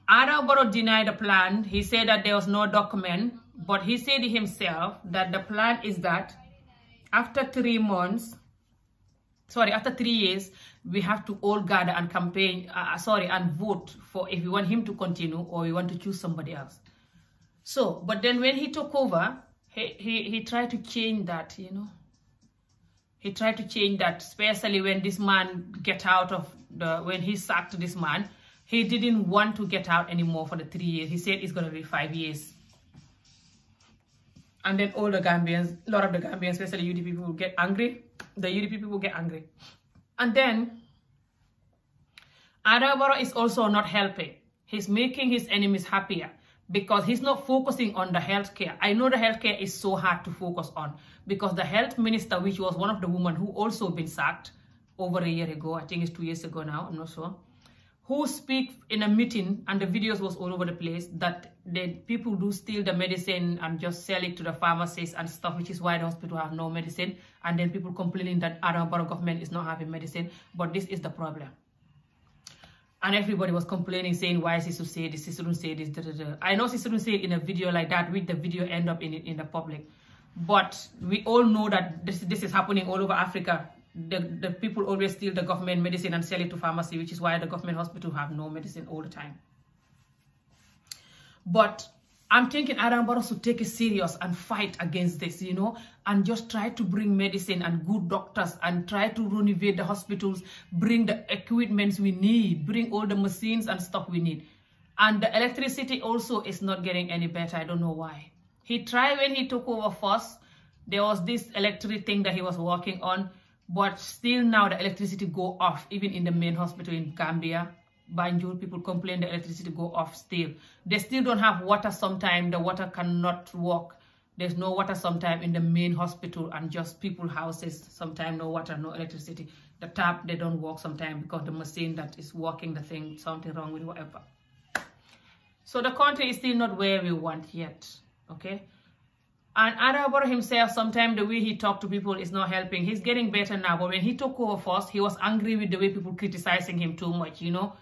Adama Barrow denied the plan. He said that there was no document, but he said himself that the plan is that after 3 years, we have to all gather and campaign, and vote for if we want him to continue or we want to choose somebody else. So, but then when he took over, he tried to change that, you know. He tried to change that, especially when this man when he sacked this man, he didn't want to get out anymore for the 3 years. He said it's going to be 5 years. And then all the Gambians, a lot of the Gambians, especially UDP people, will get angry. The UDP people will get angry. And then, Adama Barrow is also not helping. He's making his enemies happier because he's not focusing on the healthcare. I know the healthcare is so hard to focus on because the health minister, which was one of the women who also been sacked over a year ago, I think it's 2 years ago now, I'm not sure, who speak in a meeting, and the videos was all over the place, that the people do steal the medicine and just sell it to the pharmacists and stuff, which is why the hospital have no medicine, and then people complaining that Adama Barrow government is not having medicine, but this is the problem. And everybody was complaining, saying, why is he to say this, he shouldn't say this, da, da, da. I know he shouldn't say it in a video like that, with the video end up in the public. But we all know that this is happening all over Africa. The people always steal the government medicine and sell it to pharmacy, which is why the government hospital have no medicine all the time. But I'm thinking Adama Barrow should take it serious and fight against this, you know, and just try to bring medicine and good doctors and try to renovate the hospitals, bring the equipments we need, bring all the machines and stuff we need. And the electricity also is not getting any better. I don't know why. He tried when he took over first. There was this electric thing that he was working on. But still now the electricity go off, even in the main hospital in Gambia. Banjul, people complain the electricity go off still. They still don't have water sometimes. The water cannot work. There's no water sometimes in the main hospital, and just people's houses, sometimes no water, no electricity. The tap, they don't work sometimes because the machine that is working the thing, something wrong with whatever. So the country is still not where we want yet, okay? And Adama Barrow himself, sometimes the way he talked to people is not helping. He's getting better now, but when he took over first, he was angry with the way people criticizing him too much, you know.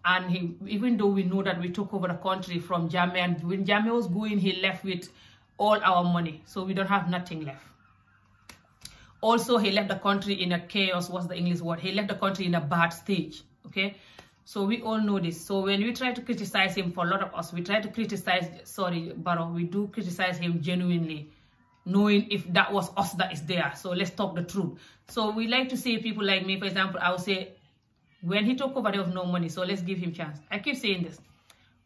And even though we know that we took over the country from Jammeh, and when Jammeh was going, he left with all our money. So we don't have nothing left. Also, he left the country in a chaos. What's the English word? He left the country in a bad stage, okay? So we all know this. So when we try to criticize him, for a lot of us, we try to criticize, Barrow, we do criticize him genuinely, knowing if that was us that is there. So let's talk the truth. So we like to see people like me, for example, I would say, when he took over, there was no money, so let's give him chance. I keep saying this.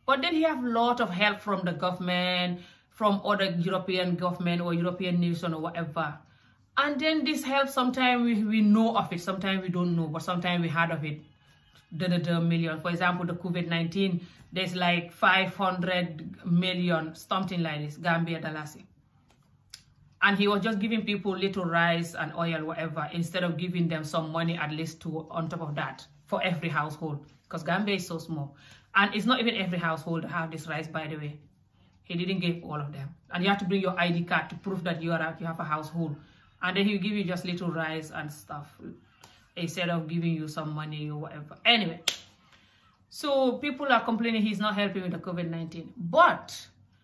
But then he have a lot of help from the government, from other European government or European nation or whatever. And then this help, sometimes we know of it, sometimes we don't know, but sometimes we heard of it. The million. For example, the COVID-19, there's like 500 million, something like this, Gambia Dalasi. And he was just giving people little rice and oil, whatever, instead of giving them some money at least on top of that for every household. Because Gambia is so small. And it's not even every household have this rice, by the way. He didn't give all of them. And you have to bring your ID card to prove that you have a household. And then he'll give you just little rice and stuff, instead of giving you some money or whatever. Anyway, so people are complaining he's not helping with the COVID-19. But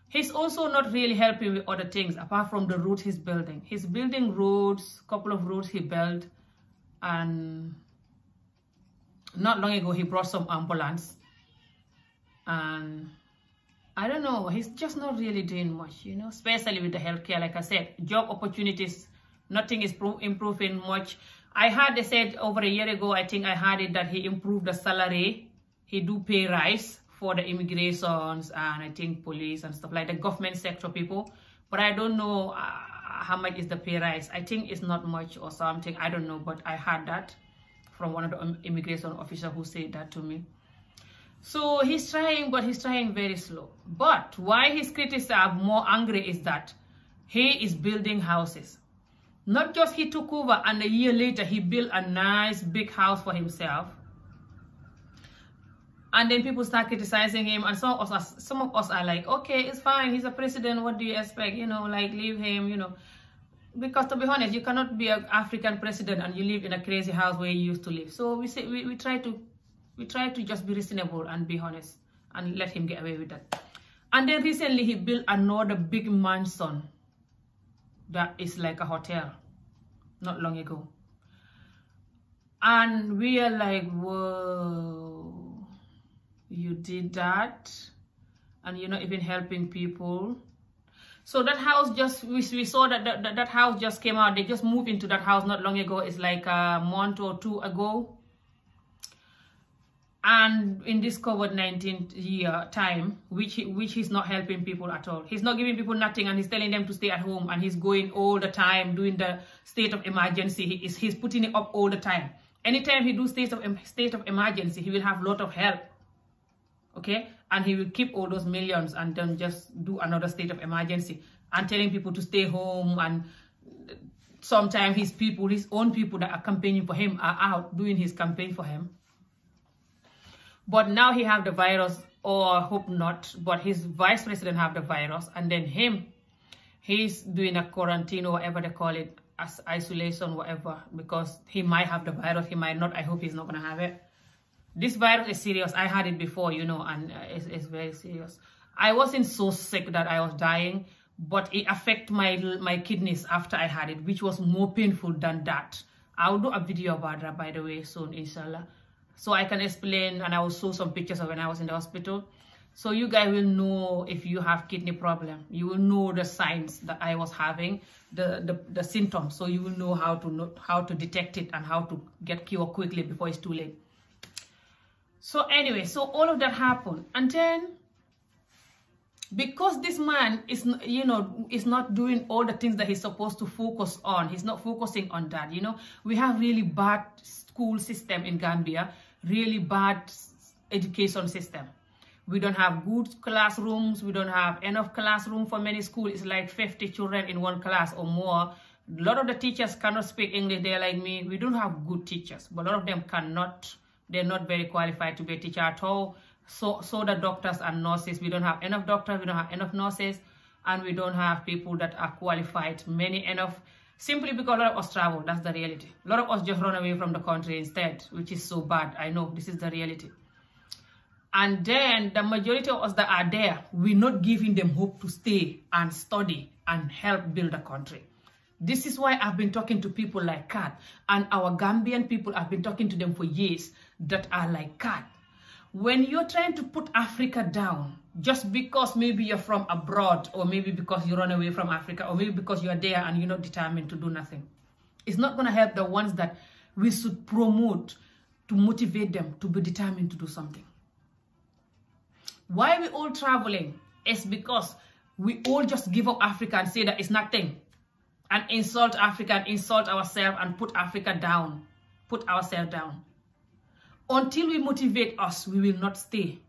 he's also not really helping with other things, apart from the roads he's building. He's building roads, couple of roads he built. And not long ago, he brought some ambulance. And I don't know, he's just not really doing much, you know, especially with the healthcare. Like I said, job opportunities, nothing is improving much. I heard they said over a year ago, I think I heard it, that he improved the salary. He do pay rise for the immigrations and I think police and stuff like the government sector people. But I don't know how much is the pay rise. I think it's not much or something. I don't know, but I heard that from one of the immigration officers who said that to me. So he's trying, but he's trying very slow. But why his critics are more angry is that he is building houses. Not just he took over and a year later he built a nice big house for himself. And then people start criticizing him, and some of us are like, okay, it's fine, he's a president, what do you expect, you know, like, leave him, you know. Because to be honest, you cannot be an African president and you live in a crazy house where you used to live. So we say we try to just be reasonable and be honest and let him get away with that. And then recently he built another big mansion that is like a hotel not long ago. And we are like, whoa, you did that? And you're not even helping people. So that house just, we saw that house just came out. They just moved into that house not long ago. It's like a month or two ago. And in this COVID-19 year time, which he's not helping people at all. He's not giving people nothing, and he's telling them to stay at home, and he's going all the time doing the state of emergency. He's putting it up all the time. Anytime he do state of emergency, he will have a lot of help. Okay? And he will keep all those millions and then just do another state of emergency and telling people to stay home. And sometimes his own people that are campaigning for him are out doing his campaign for him. But now he have the virus, or hope not, but his vice president have the virus, and then he's doing a quarantine or whatever they call it, as isolation, whatever, because he might have the virus, he might not. I hope he's not gonna have it. This virus is serious. I had it before, you know, and it's very serious. I wasn't so sick that I was dying, but it affected my kidneys after I had it, which was more painful than that. I'll do a video about that, by the way, soon, inshallah. So I can explain, and I will show some pictures of when I was in the hospital. So you guys will know if you have kidney problem. You will know the signs that I was having, the symptoms. So you will know how to detect it and how to get cured quickly before it's too late. So anyway, so all of that happened. And then, because this man is, you know, is not doing all the things that he's supposed to focus on, he's not focusing on that, you know. We have really bad school system in Gambia, really bad education system. We don't have good classrooms. We don't have enough classroom for many schools. It's like 50 children in one class or more. A lot of the teachers cannot speak English. They're like me. We don't have good teachers, but a lot of them cannot. They're not very qualified to be a teacher at all. So the doctors and nurses, we don't have enough doctors. We don't have enough nurses, and we don't have people that are qualified, enough. Simply because a lot of us travel. That's the reality. A lot of us just run away from the country instead, which is so bad. I know, this is the reality. And then the majority of us that are there, we're not giving them hope to stay and study and help build the country. This is why I've been talking to people like Kat, and our Gambian people, I've been talking to them for years, that are like Kat. When you're trying to put Africa down, just because maybe you're from abroad, or maybe because you run away from Africa, or maybe because you're there and you're not determined to do nothing, it's not going to help the ones that we should promote, to motivate them to be determined to do something. Why we all traveling is because we all just give up Africa and say that it's nothing, and insult Africa and insult ourselves and put Africa down, put ourselves down. Until we motivate us, we will not stay.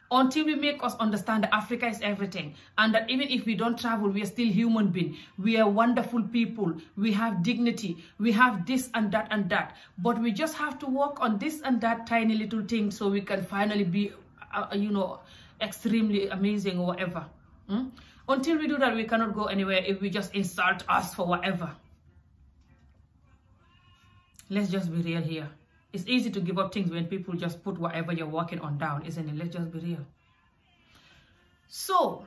Until we make us understand that Africa is everything, and that even if we don't travel, we are still human beings. We are wonderful people. We have dignity. We have this and that and that. But we just have to work on this and that tiny little thing so we can finally be, you know, extremely amazing or whatever. Until we do that, we cannot go anywhere if we just insult us for whatever. Let's just be real here. It's easy to give up things when people just put whatever you're working on down, isn't it? Let's just be real. So,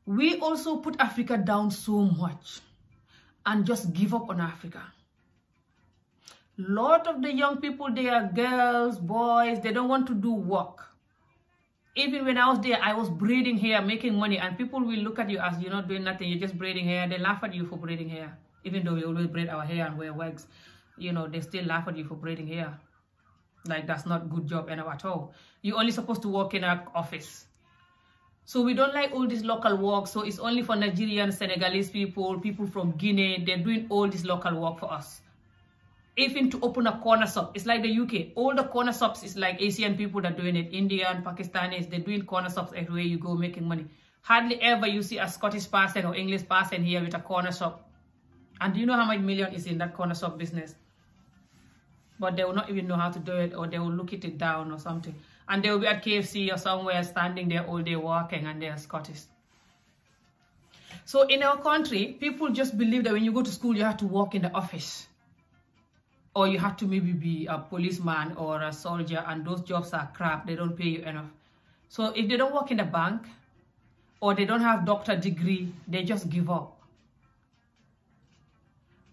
we also put Africa down so much and just give up on Africa. A lot of the young people, they are girls, boys, they don't want to do work. Even when I was there, I was braiding hair, making money, and people will look at you as you're not doing nothing, you're just braiding hair. They laugh at you for braiding hair. Even though we always braid our hair and wear wigs, you know, they still laugh at you for braiding hair. Like, that's not a good job at all. You're only supposed to work in an office. So we don't like all this local work. So it's only for Nigerian, Senegalese people, people from Guinea. They're doing all this local work for us. Even to open a corner shop, it's like the UK. All the corner shops is like Asian people that are doing it. Indian, Pakistanis, they're doing corner shops everywhere you go, making money. Hardly ever you see a Scottish person or English person here with a corner shop. And do you know how much million is in that corner shop business? But they will not even know how to do it, or they will look it down or something. and they will be at KFC or somewhere standing there all day walking, and they are Scottish. So in our country, people just believe that when you go to school, you have to work in the office, or you have to maybe be a policeman or a soldier, and those jobs are crap. They don't pay you enough. So if they don't work in the bank, or they don't have doctor degree, they just give up.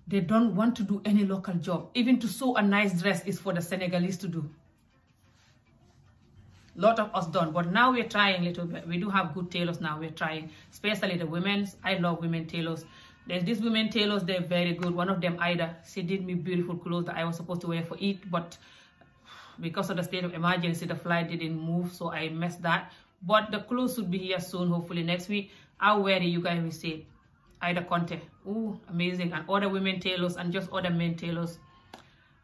They don't want to do any local job. Even to sew a nice dress is for the Senegalese to do. A lot of us don't, but now we're trying a little bit. We do have good tailors now. We're trying, especially the women's. I love women tailors. There's these women tailors, they're very good. One of them, Ida, she did me beautiful clothes that I was supposed to wear for Eid, but because of the state of emergency, the flight didn't move, so I missed that. But the clothes should be here soon, hopefully next week. I'll wear it, you guys will see it. Ida Conte, ooh, amazing. And other women tailors and just other men tailors.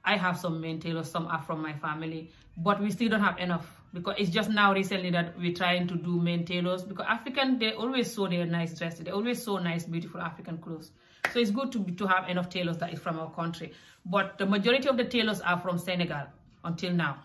I have some men tailors, some are from my family, but we still don't have enough, because it's just now recently that we're trying to do men tailors, because African, they always sew their nice dresses. They always sew nice, beautiful African clothes. So it's good to have enough tailors that is from our country. But the majority of the tailors are from Senegal until now.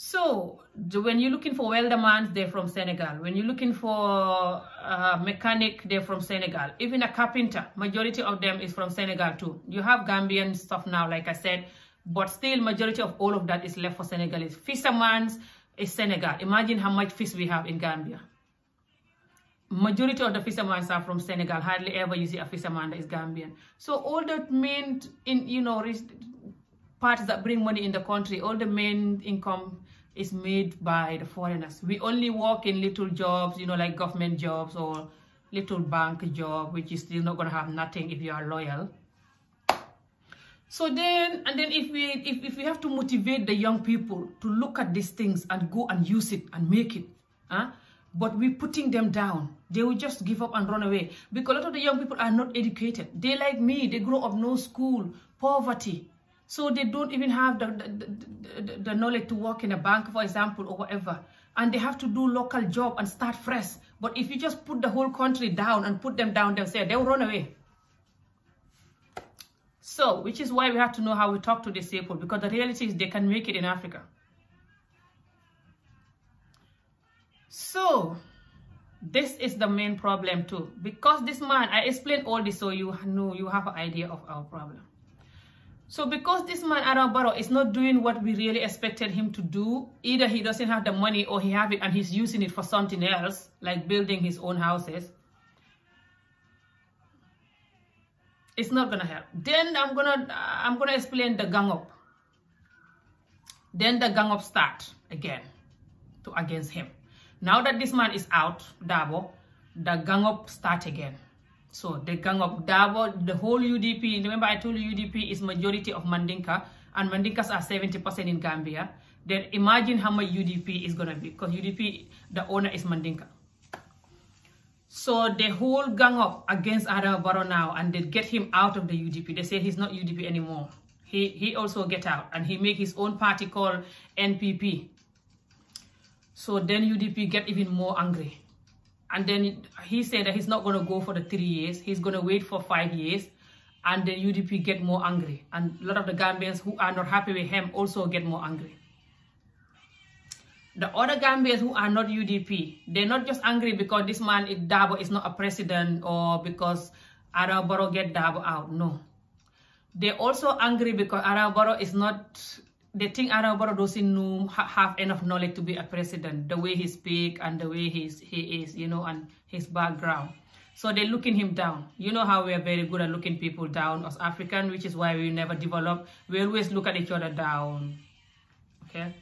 So when you're looking for weldermans, they're from Senegal. When you're looking for a mechanic, they're from Senegal. Even a carpenter, majority of them is from Senegal too. You have Gambian stuff now, like I said, but still majority of all of that is left for Senegalese. Fishermen is Senegal. Imagine how much fish we have in Gambia. Majority of the fishermen are from Senegal. Hardly ever you see a fisherman that is Gambian. So all the main, parts that bring money in the country, all the main income is made by the foreigners. We only work in little jobs, like government jobs or little bank job, which is still not going to have nothing if you are loyal. So then, if we have to motivate the young people to look at these things and go and use it and make it, but we're putting them down, they will just give up and run away. Because a lot of the young people are not educated. They like me, they grow up no school, poverty. So they don't even have the knowledge to work in a bank, for example, or whatever. And they have to do local job and start fresh. But if you just put the whole country down and put them down themselves, they'll run away. So, which is why we have to know how we talk to these people, because the reality is they can make it in Africa. So, this is the main problem too. Because this man, I explained all this so you know, you have an idea of our problem. So because this man, Adam Barrow, is not doing what we really expected him to do, either he doesn't have the money or he have it and he's using it for something else, like building his own houses, it's not gonna help. Then I'm gonna explain the gang up. Then the gang up start again against him. Now that this man is out, Dabo, the gang up start again. So the gang up, Dabo, the whole UDP, remember I told you UDP is majority of Mandinka, and Mandinkas are 70% in Gambia. Then imagine how much UDP is going to be, because UDP, the owner is Mandinka. So the whole gang up against Adam Barrow now, and they get him out of the UDP. They say he's not UDP anymore. He also get out, and he make his own party called NPP. So then UDP get even more angry. And then he said that he's not going to go for the 3 years. He's going to wait for 5 years. And then UDP get more angry. And a lot of the Gambians who are not happy with him also get more angry. The other Gambians who are not UDP, they're not just angry because this man, Dabo, is not a president, or because Adam Barrow get Dabo out. No. They're also angry because Adam Barrow is not... They think Adam Barrow doesn't have enough knowledge to be a president, the way he speaks and the way he is, and his background. So they're looking him down. You know how we are very good at looking people down as African, which is why we never develop. We always look at each other down, okay?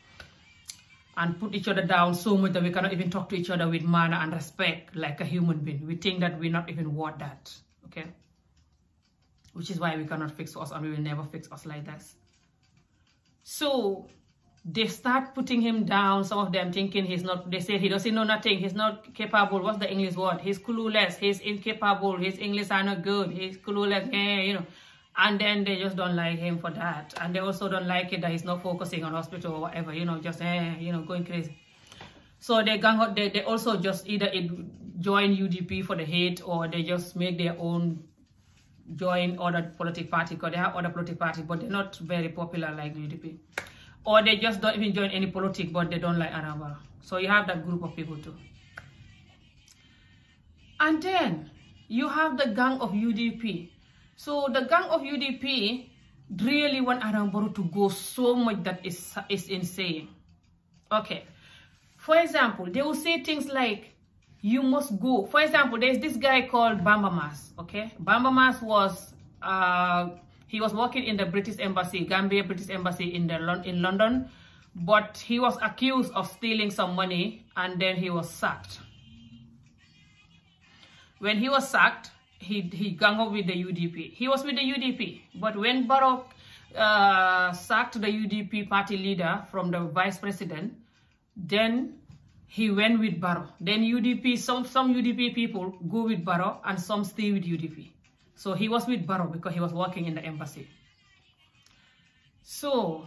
And put each other down so much that we cannot even talk to each other with manner and respect like a human being. We think that we're not even worth that, okay? Which is why we cannot fix us, and we will never fix us like that. So they start putting him down, some of them thinking he's not, they say he doesn't know nothing, he's not capable. What's the English word? He's clueless, he's incapable, his English are not good, he's clueless, And then they just don't like him for that. And they also don't like it that he's not focusing on hospital or whatever, just, going crazy. So they gang up, they also just either join UDP for the hate, or they just make their own, join other political party, because they have other political parties, but they're not very popular like UDP. or they just don't even join any politics, but they don't like Adama Barrow. So you have that group of people too. And then you have the gang of UDP. So the gang of UDP really want Adama Barrow to go so much that is insane. Okay. For example, they will say things like, you must go. For example, there's this guy called Bamba Mas, okay? Bamba Mas was, he was working in the British Embassy, Gambia British Embassy in London, but he was accused of stealing some money and then he was sacked. When he was sacked, he gang up with the UDP. He was with the UDP, but when Barrow sacked the UDP party leader from the vice president, then he went with Barrow. Then UDP, some UDP people go with Barrow and some stay with UDP. So he was with Barrow because he was working in the embassy. So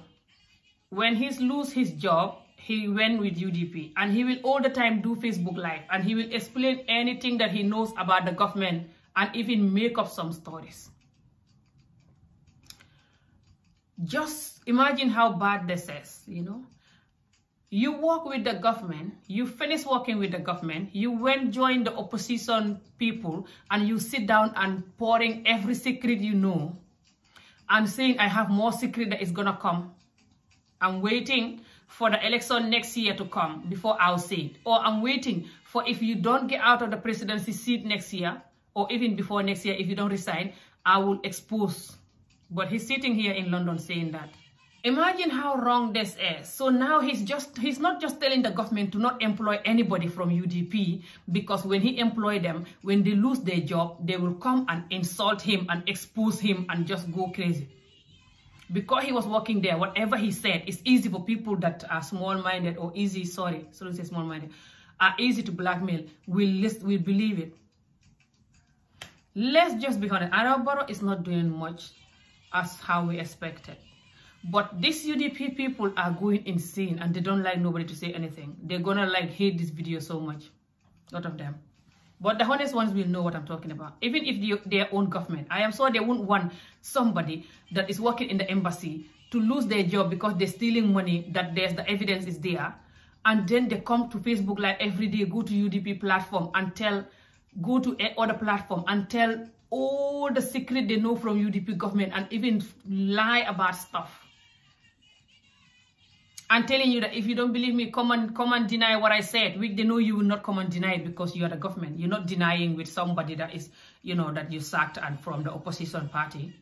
when he lose his job, he went with UDP and he will all the time do Facebook Live and he will explain anything that he knows about the government and even make up some stories. Just imagine how bad this is, you know. You work with the government, you finish working with the government, you went join the opposition people and you sit down and pouring every secret you know and saying, I have more secret that is gonna come. I'm waiting for the election next year to come before I'll say it. Or I'm waiting for if you don't get out of the presidency seat next year, or even before next year, if you don't resign, I will expose. But he's sitting here in London saying that. Imagine how wrong this is. So now he's not just telling the government to not employ anybody from UDP, because when he employ them, when they lose their job, they will come and insult him and expose him and just go crazy. Because he was working there, whatever he said is easy for people that are small-minded or easy, sorry to say small-minded, are easy to blackmail. We'll believe it. Let's just be honest. Adama Barrow is not doing much as how we expected. But these UDP people are going insane and they don't like nobody to say anything. They're gonna like hate this video so much. A lot of them. But the honest ones will know what I'm talking about. Even if their own government. I am sure they won't want somebody that is working in the embassy to lose their job because they're stealing money, that there's the evidence is there. And then they come to Facebook Live every day, go to UDP platform and go to other platform and tell all the secret they know from UDP government and even lie about stuff. I'm telling you that if you don't believe me, come and deny what I said, which they know you will not come and deny it because you are the government. You're not denying with somebody that is, you know, that you sacked and from the opposition party.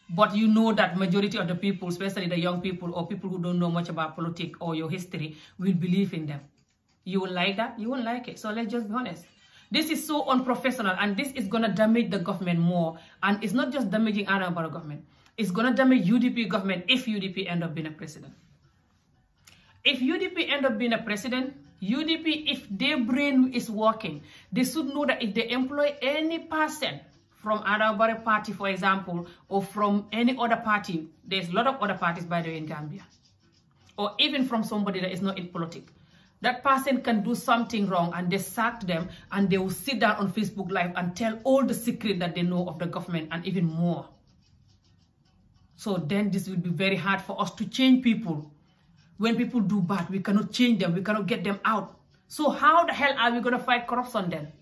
But you know that majority of the people, especially the young people or people who don't know much about politics or your history, will believe in them. You will like that? You won't like it. So let's just be honest. This is so unprofessional and this is going to damage the government more. And it's not just damaging Adama Barrow government. It's going to damage UDP government if UDP end up being a president. If UDP end up being a president, UDP, if their brain is working, they should know that if they employ any person from Adama Barrow party, for example, or from any other party, there's a lot of other parties, by the way, in Gambia, or even from somebody that is not in politics, that person can do something wrong and they sack them and they will sit down on Facebook Live and tell all the secret that they know of the government and even more. So then this will be very hard for us to change people. When people do bad, we cannot change them. We cannot get them out. So how the hell are we going to fight corruption then?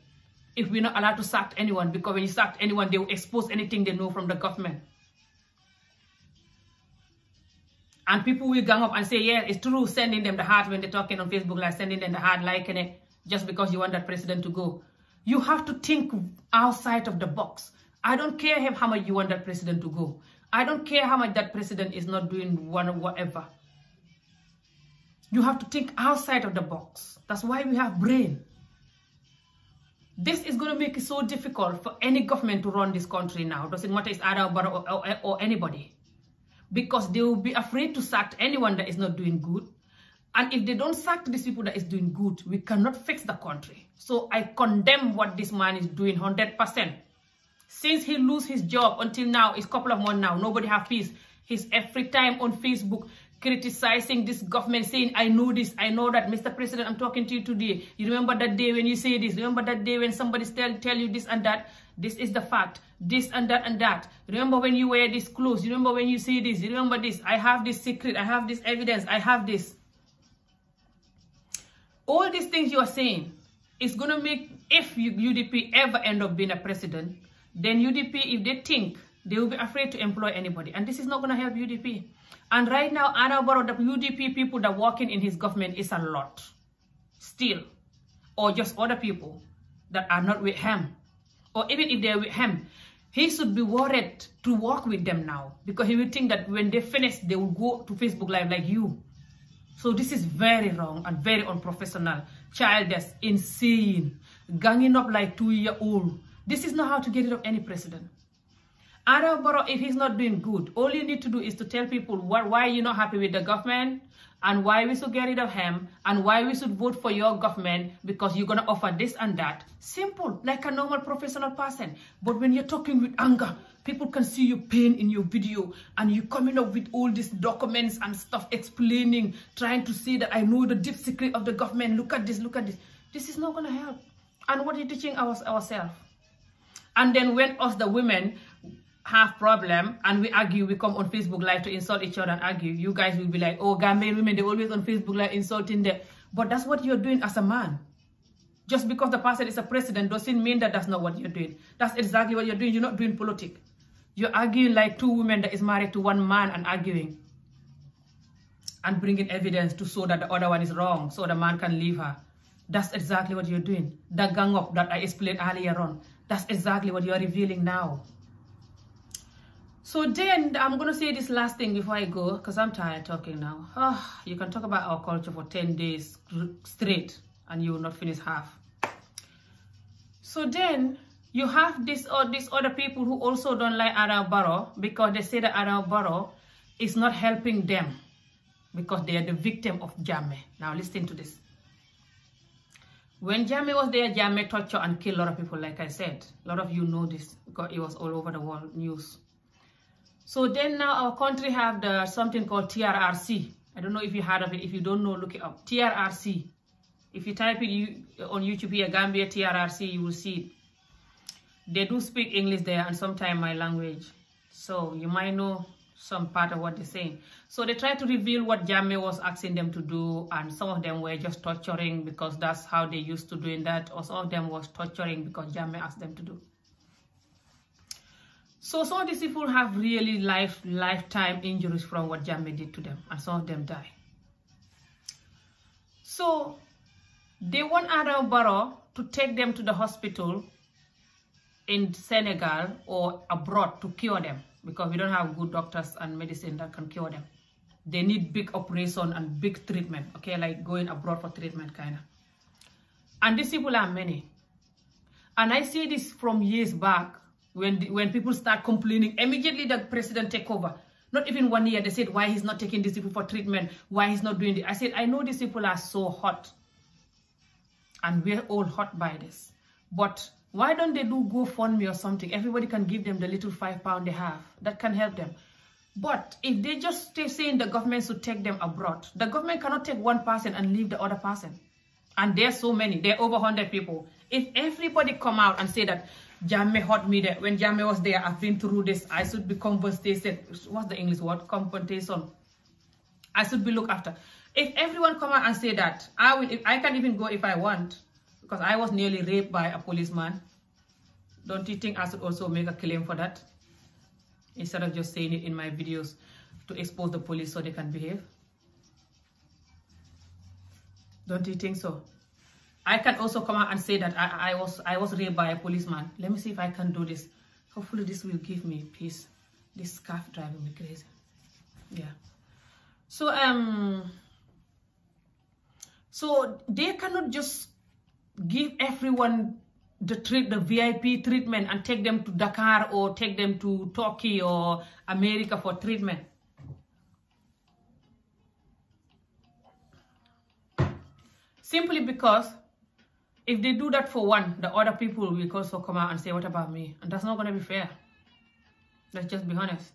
If we're not allowed to sack anyone, because when you sack anyone, they will expose anything they know from the government. And people will gang up and say, yeah, it's true, sending them the heart when they're talking on Facebook, like sending them the heart, liking it, just because you want that president to go. You have to think outside of the box. I don't care how much you want that president to go. I don't care how much that president is not doing whatever. You have to think outside of the box. That's why we have brain. This is going to make it so difficult for any government to run this country now. Doesn't matter if it's Adama Barrow or anybody. Because they will be afraid to sack anyone that is not doing good. And if they don't sack these people that is doing good, we cannot fix the country. So I condemn what this man is doing 100%. Since he lost his job until now, it's a couple of months now, nobody have peace. He's every time on Facebook criticizing this government, saying, I know this, I know that, Mr. President, I'm talking to you today. You remember that day when you say this? Remember that day when somebody tell you this and that? This is the fact. This and that and that. Remember when you wear this clothes. You remember when you see this. You remember this. I have this secret. I have this evidence. I have this. All these things you are saying is going to make, if UDP ever end up being a president, then UDP, if they think, they will be afraid to employ anybody. And this is not going to help UDP. And right now, Anna Barrow, the UDP people that are working in his government is a lot. Still. Or just other people that are not with him. Or even if they're with him, he should be worried to work with them now. Because he will think that when they finish, they will go to Facebook Live like you. So this is very wrong and very unprofessional. Childish, insane, ganging up like 2-year-old. This is not how to get rid of any president. Anna Barrow, if he's not doing good, all you need to do is to tell people why you're not happy with the government and why we should get rid of him and why we should vote for your government because you're going to offer this and that. Simple, like a normal professional person. But when you're talking with anger, people can see your pain in your video and you're coming up with all these documents and stuff explaining, trying to say that I know the deep secret of the government. Look at this, look at this. This is not going to help. And what are you teaching ourselves? And then when us, the women, have problem and we argue, we come on Facebook Live to insult each other and argue, you guys will be like, oh, Gambian women, they're always on Facebook Live insulting them. But that's what you're doing as a man. Just because the person is a president doesn't mean that that's not what you're doing. That's exactly what you're doing. You're not doing politics. You're arguing like two women that is married to one man and arguing. And bringing evidence to show that the other one is wrong so the man can leave her. That's exactly what you're doing. The gang up that I explained earlier on. That's exactly what you're revealing now. So then, I'm going to say this last thing before I go, because I'm tired talking now. Oh, you can talk about our culture for 10 days straight, and you will not finish half. So then, you have these other people who also don't like Anna Barrow, because they say that Anna Barrow is not helping them, because they are the victim of Jammeh. Now listen to this. When Jammeh was there, Jammeh tortured and killed a lot of people, like I said. A lot of you know this, because it was all over the world news. So then now our country have something called TRRC. I don't know if you heard of it. If you don't know, look it up. TRRC. If you type it on YouTube here, Gambia TRRC, you will see it. They do speak English there and sometimes my language. So you might know some part of what they're saying. So they try to reveal what Jammeh was asking them to do, and some of them were just torturing because that's how they used to doing that, or some of them was torturing because Jammeh asked them to do. So some of these people have really lifetime injuries from what Jammeh did to them, and some of them die. So they want Anna Barrow to take them to the hospital in Senegal or abroad to cure them, because we don't have good doctors and medicine that can cure them. They need big operation and big treatment, okay, like going abroad for treatment kind of. And these people are many. And I see this from years back. When people start complaining, immediately the president take over. Not even 1 year, they said, why he's not taking these people for treatment, why he's not doing it. I said, I know these people are so hot. And we're all hot by this. But why don't they do GoFundMe or something? Everybody can give them the little £5 they have. That can help them. But if they just stay saying the government should take them abroad, the government cannot take one person and leave the other person. And there's so many. There are over 100 people. If everybody come out and say that Jammeh hurt me there, when Jammeh was there, I've been through this, I should be compensated. What's the English word? Compensation. I should be looked after. If everyone come out and say that, I can even go if I want, because I was nearly raped by a policeman. Don't you think I should also make a claim for that? Instead of just saying it in my videos to expose the police so they can behave. Don't you think so? I can also come out and say that I was raped by a policeman. Let me see if I can do this. Hopefully this will give me peace. This scarf driving me crazy. Yeah. So so they cannot just give everyone the VIP treatment and take them to Dakar or take them to Turkey or America for treatment. Simply because if they do that for one, the other people will also come out and say, what about me? And that's not going to be fair. Let's just be honest.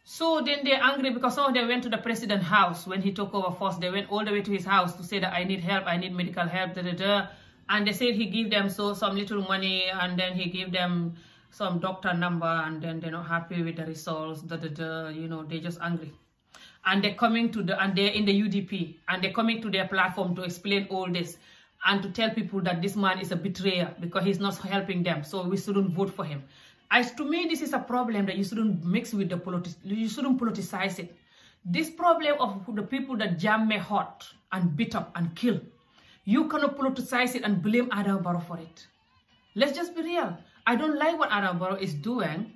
So then they're angry because some of them went to the president's house when he took over first. They went all the way to his house to say that I need help, I need medical help, And they said he gave them some little money, and then he gave them some doctor number, and then they're not happy with the results. You know, they're just angry. And they're coming to and they're in the UDP, and they're coming to their platform to explain all this and to tell people that this man is a betrayer because he's not helping them, so we shouldn't vote for him. To me, this is a problem that you shouldn't mix with you shouldn't politicize it. This problem of the people that jam me hot and beat up and kill, you cannot politicize it and blame Adam Barrow for it. Let's just be real. I don't like what Adam Barrow is doing.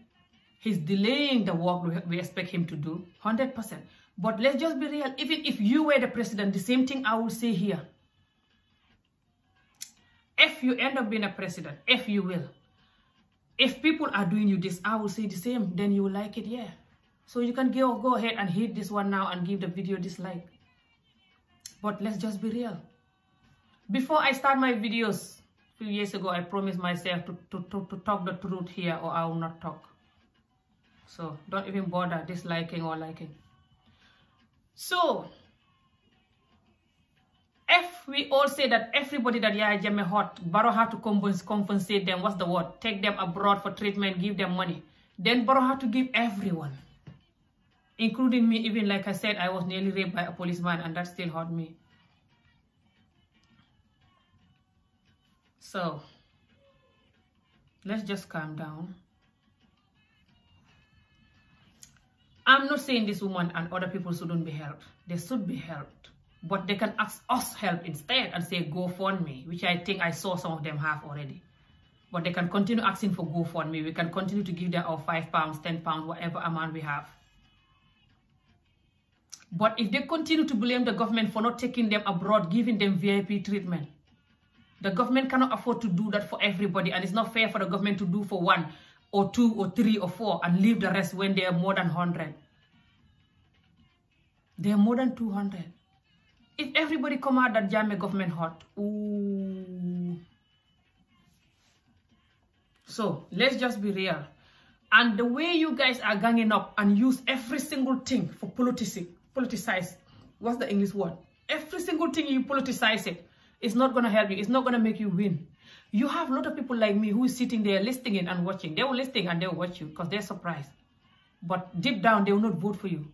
He's delaying the work we expect him to do, 100%. But let's just be real. Even if you were the president, the same thing I will say here. If you end up being a president, if you will, if people are doing you this, I will say the same, then you will like it, yeah. So you can go ahead and hit this one now and give the video dislike. But let's just be real. Before I start my videos, a few years ago, I promised myself to talk the truth here, or I will not talk. So don't even bother disliking or liking. So, if we all say that everybody that Yaya Jammeh hot, Barrow had to compensate them, what's the word? Take them abroad for treatment, give them money. Then Barrow had to give everyone, including me. Even like I said, I was nearly raped by a policeman, and that still hurt me. So, let's just calm down. I'm not saying this woman and other people shouldn't be helped. They should be helped. But they can ask us help instead and say GoFundMe, which I think I saw some of them have already. But they can continue asking for GoFundMe. We can continue to give them our £5, £10, whatever amount we have. But if they continue to blame the government for not taking them abroad, giving them VIP treatment, the government cannot afford to do that for everybody, and it's not fair for the government to do for 1 or 2 or 3 or 4 and leave the rest when they are more than 100. They are more than 200. If everybody come out that Jammeh government hot, ooh. So let's just be real. And the way you guys are ganging up and use every single thing for politicize, what's the English word? Every single thing you politicize it, it's not going to help you. It's not going to make you win. You have a lot of people like me who is sitting there listening and watching. They will listen and they will watch you because they're surprised. But deep down, they will not vote for you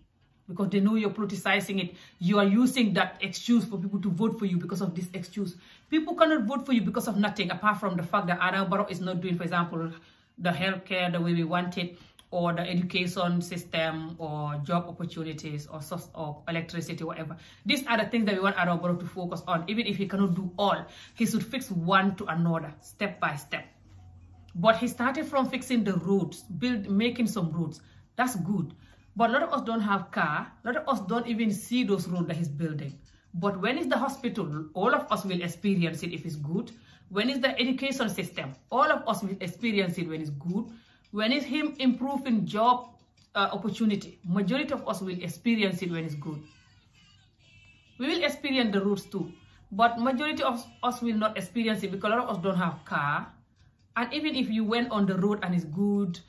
because they know you're politicizing it. You are using that excuse for people to vote for you because of this excuse. People cannot vote for you because of nothing apart from the fact that Adam Barrow is not doing, for example, the healthcare the way we want it, or the education system, or job opportunities, or electricity, whatever. These are the things that we want Adam Barrow to focus on. Even if he cannot do all, he should fix one to another, step by step. But he started from fixing the roads, making some roads. That's good. But a lot of us don't have car. A lot of us don't even see those roads that he's building. But when it's the hospital, all of us will experience it if it's good. When it's the education system, all of us will experience it when it's good. When it's him improving job opportunity, majority of us will experience it when it's good. We will experience the roads too. But majority of us will not experience it because a lot of us don't have car. And even if you went on the road and it's good,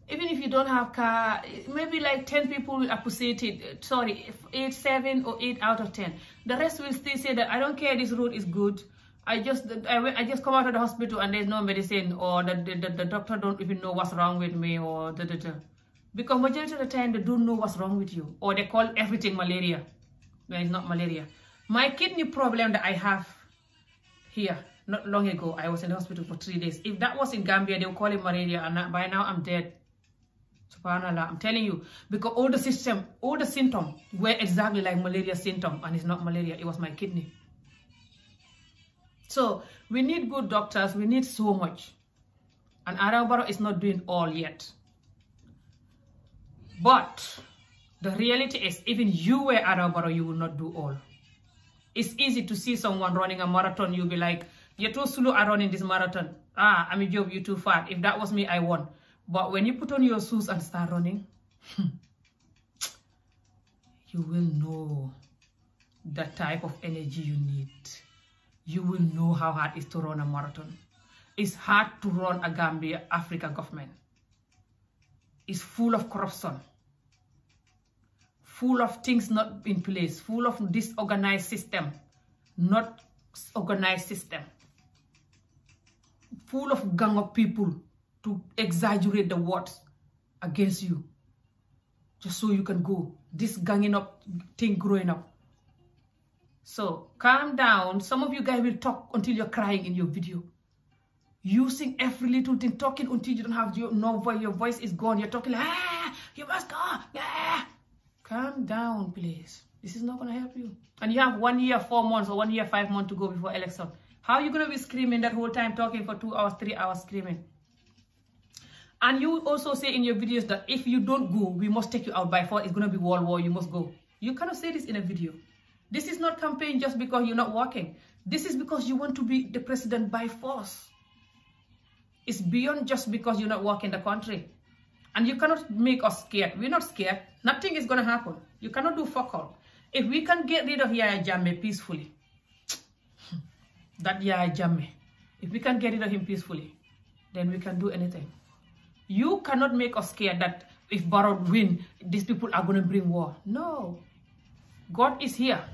even if you don't have car, maybe like 10 people will appreciate it. Sorry, 8, 7 or 8 out of 10. The rest will still say that I don't care, this road is good. I just come out of the hospital and there's no medicine, or the doctor don't even know what's wrong with me, or Because majority of the time they don't know what's wrong with you, or they call everything malaria when it's not malaria. My kidney problem that I have here, not long ago, I was in the hospital for 3 days. If that was in Gambia, they would call it malaria, and by now I'm dead. Subhanallah, I'm telling you, because all the symptoms were exactly like malaria symptom, and it's not malaria, it was my kidney. So we need good doctors, we need so much. And Adam Barrow is not doing all yet. But the reality is, even you were Adam Barrow, you will not do all. It's easy to see someone running a marathon, you'll be like, you're too slow at running this marathon. I'm a job, you're too fat. If that was me, I won. But when you put on your shoes and start running, you will know the type of energy you need. You will know how hard it is to run a marathon. It's hard to run a Gambia, Africa government. It's full of corruption, full of things not in place, full of disorganized system, not organized system full of gang of people to exaggerate the words against you just so you can go. This ganging up thing growing up. So calm down. Some of you guys will talk until you're crying in your video. Using every little thing, talking until you don't have no voice. Your voice is gone. You're talking like, you must go. Calm down, please. This is not going to help you. And you have 1 year, 4 months, or 1 year, 5 months to go before election. How are you going to be screaming that whole time, talking for 2 hours, 3 hours screaming? And you also say in your videos that if you don't go, we must take you out by force. It's going to be world war. You must go. You cannot say this in a video. This is not campaign just because you're not working. This is because you want to be the president by force. It's beyond just because you're not working the country. And you cannot make us scared. We're not scared. Nothing is going to happen. You cannot do fuck all. If we can get rid of Yaya Jammeh peacefully, that Yaya Jammeh, if we can get rid of him peacefully, then we can do anything. You cannot make us scared that if Barrow win, these people are going to bring war. No. God is here.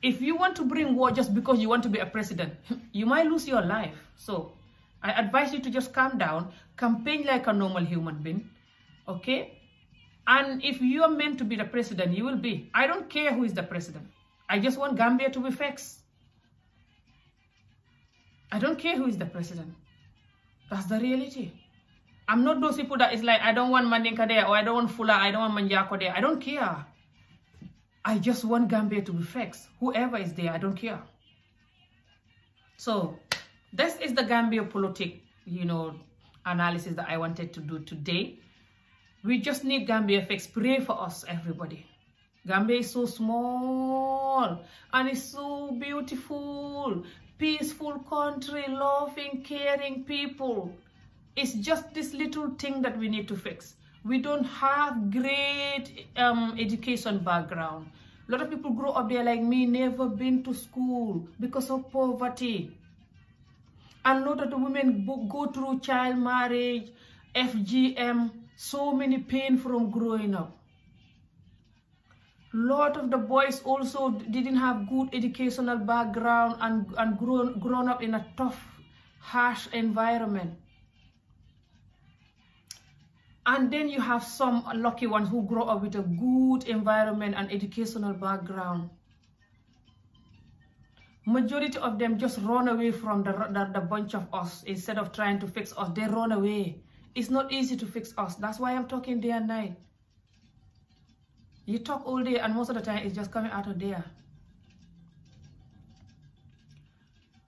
If you want to bring war just because you want to be a president, you might lose your life. So I advise you to just calm down, campaign like a normal human being, okay? And if you are meant to be the president, you will be. I don't care who is the president. I just want Gambia to be fixed. I don't care who is the president. That's the reality. I'm not those people that is like, I don't want Mandinka there, or I don't want Fula, I don't want Manjako there. I don't care. I just want Gambia to be fixed. Whoever is there, I don't care. So this is the Gambia politic, analysis that I wanted to do today. We just need Gambia fixed. Pray for us, everybody. Gambia is so small and it's so beautiful, peaceful country, loving, caring people. It's just this little thing that we need to fix. We don't have great education background. A lot of people grow up there like me, never been to school because of poverty. And a lot of the women go through child marriage, FGM, so many pain from growing up. A lot of the boys also didn't have good educational background and grown up in a tough, harsh environment. And then you have some lucky ones who grow up with a good environment and educational background. Majority of them just run away from the bunch of us. Instead of trying to fix us, they run away. It's not easy to fix us. That's why I'm talking day and night. You talk all day and most of the time it's just coming out of there.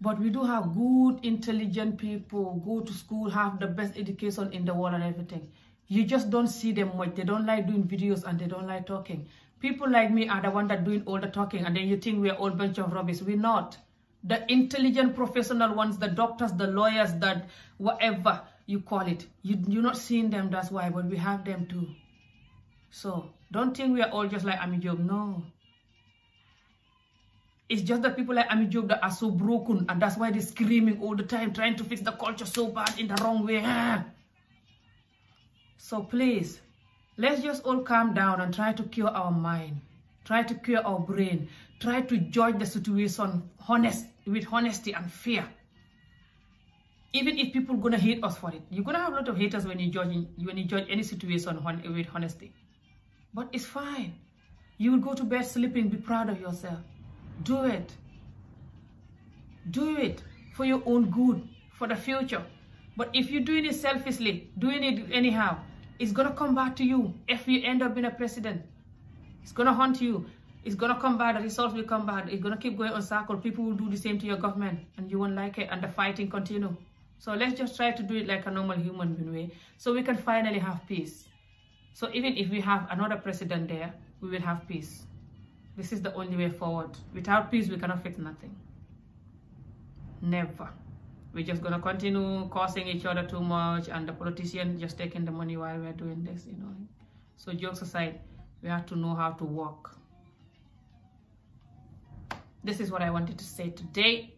But we do have good, intelligent people, go to school, have the best education in the world and everything. You just don't see them much. They don't like doing videos and they don't like talking. People like me are the one that doing all the talking, and then you think we're all a bunch of rubbish. We're not. The intelligent professional ones, the doctors, the lawyers, that whatever you call it, you're not seeing them, that's why, but we have them too. So don't think we are all just like Ami Job. No. It's just the people like Ami Job that are so broken, and that's why they're screaming all the time, trying to fix the culture so bad in the wrong way. So please, let's just all calm down and try to cure our mind, try to cure our brain, try to judge the situation with honesty and fear. Even if people are gonna hate us for it, you're gonna have a lot of haters when you judge any situation with honesty. But it's fine. You will go to bed sleeping, be proud of yourself. Do it. Do it for your own good, for the future. But if you're doing it selfishly, doing it anyhow, it's gonna come back to you. If you end up being a president, it's gonna haunt you. It's gonna come back, the results will come back. It's gonna keep going on circle. People will do the same to your government and you won't like it, and the fighting continue. So let's just try to do it like a normal human being way, so we can finally have peace. So even if we have another president there, we will have peace. This is the only way forward. Without peace, we cannot fix nothing. Never. We're just gonna continue causing each other too much, and the politicians just taking the money while we're doing this, So jokes aside, we have to know how to work. This is what I wanted to say today.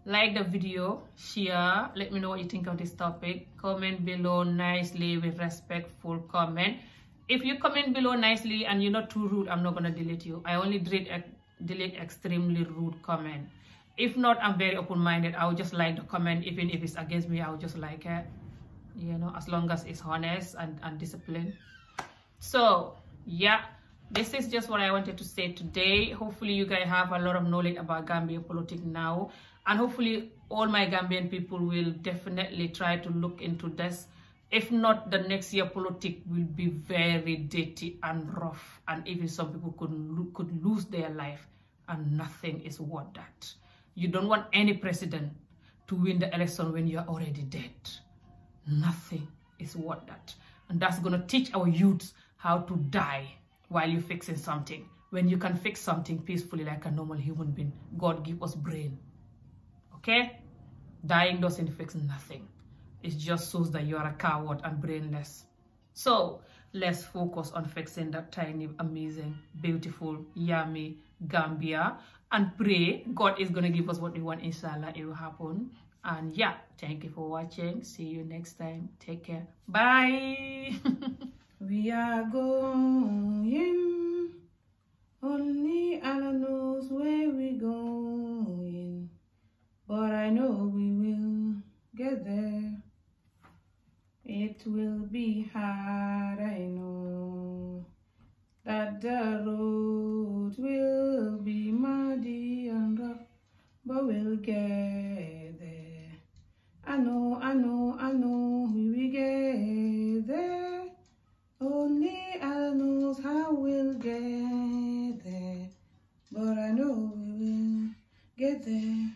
Like the video, share, let me know what you think of this topic. Comment below nicely with respectful comment. If you comment below nicely and you're not too rude, I'm not gonna delete you. I only delete extremely rude comment. If not, I'm very open-minded. I would just like the comment. Even if it's against me, I would just like it, you know, as long as it's honest and disciplined. So yeah, this is just what I wanted to say today. Hopefully you guys have a lot of knowledge about Gambia politics now, and hopefully all my Gambian people will definitely try to look into this. If not, the next year politics will be very dirty and rough, and even some people could lose their life, and nothing is worth that. You don't want any president to win the election when you're already dead. Nothing is worth that. And that's going to teach our youths how to die while you're fixing something. When you can fix something peacefully like a normal human being, God give us brain. Okay? Dying doesn't fix nothing. It just shows that you are a coward and brainless. So let's focus on fixing that tiny, amazing, beautiful, yummy Gambia, and pray God is going to give us what we want. Inshallah, it will happen. And yeah, thank you for watching. See you next time. Take care. Bye. We are going, only Allah knows where we're going, but I know we will get there. It will be hard, I know, that the road will be muddy and rough, but we'll get there. I know, we will get there. Only Allah knows how we'll get there, but I know we will get there.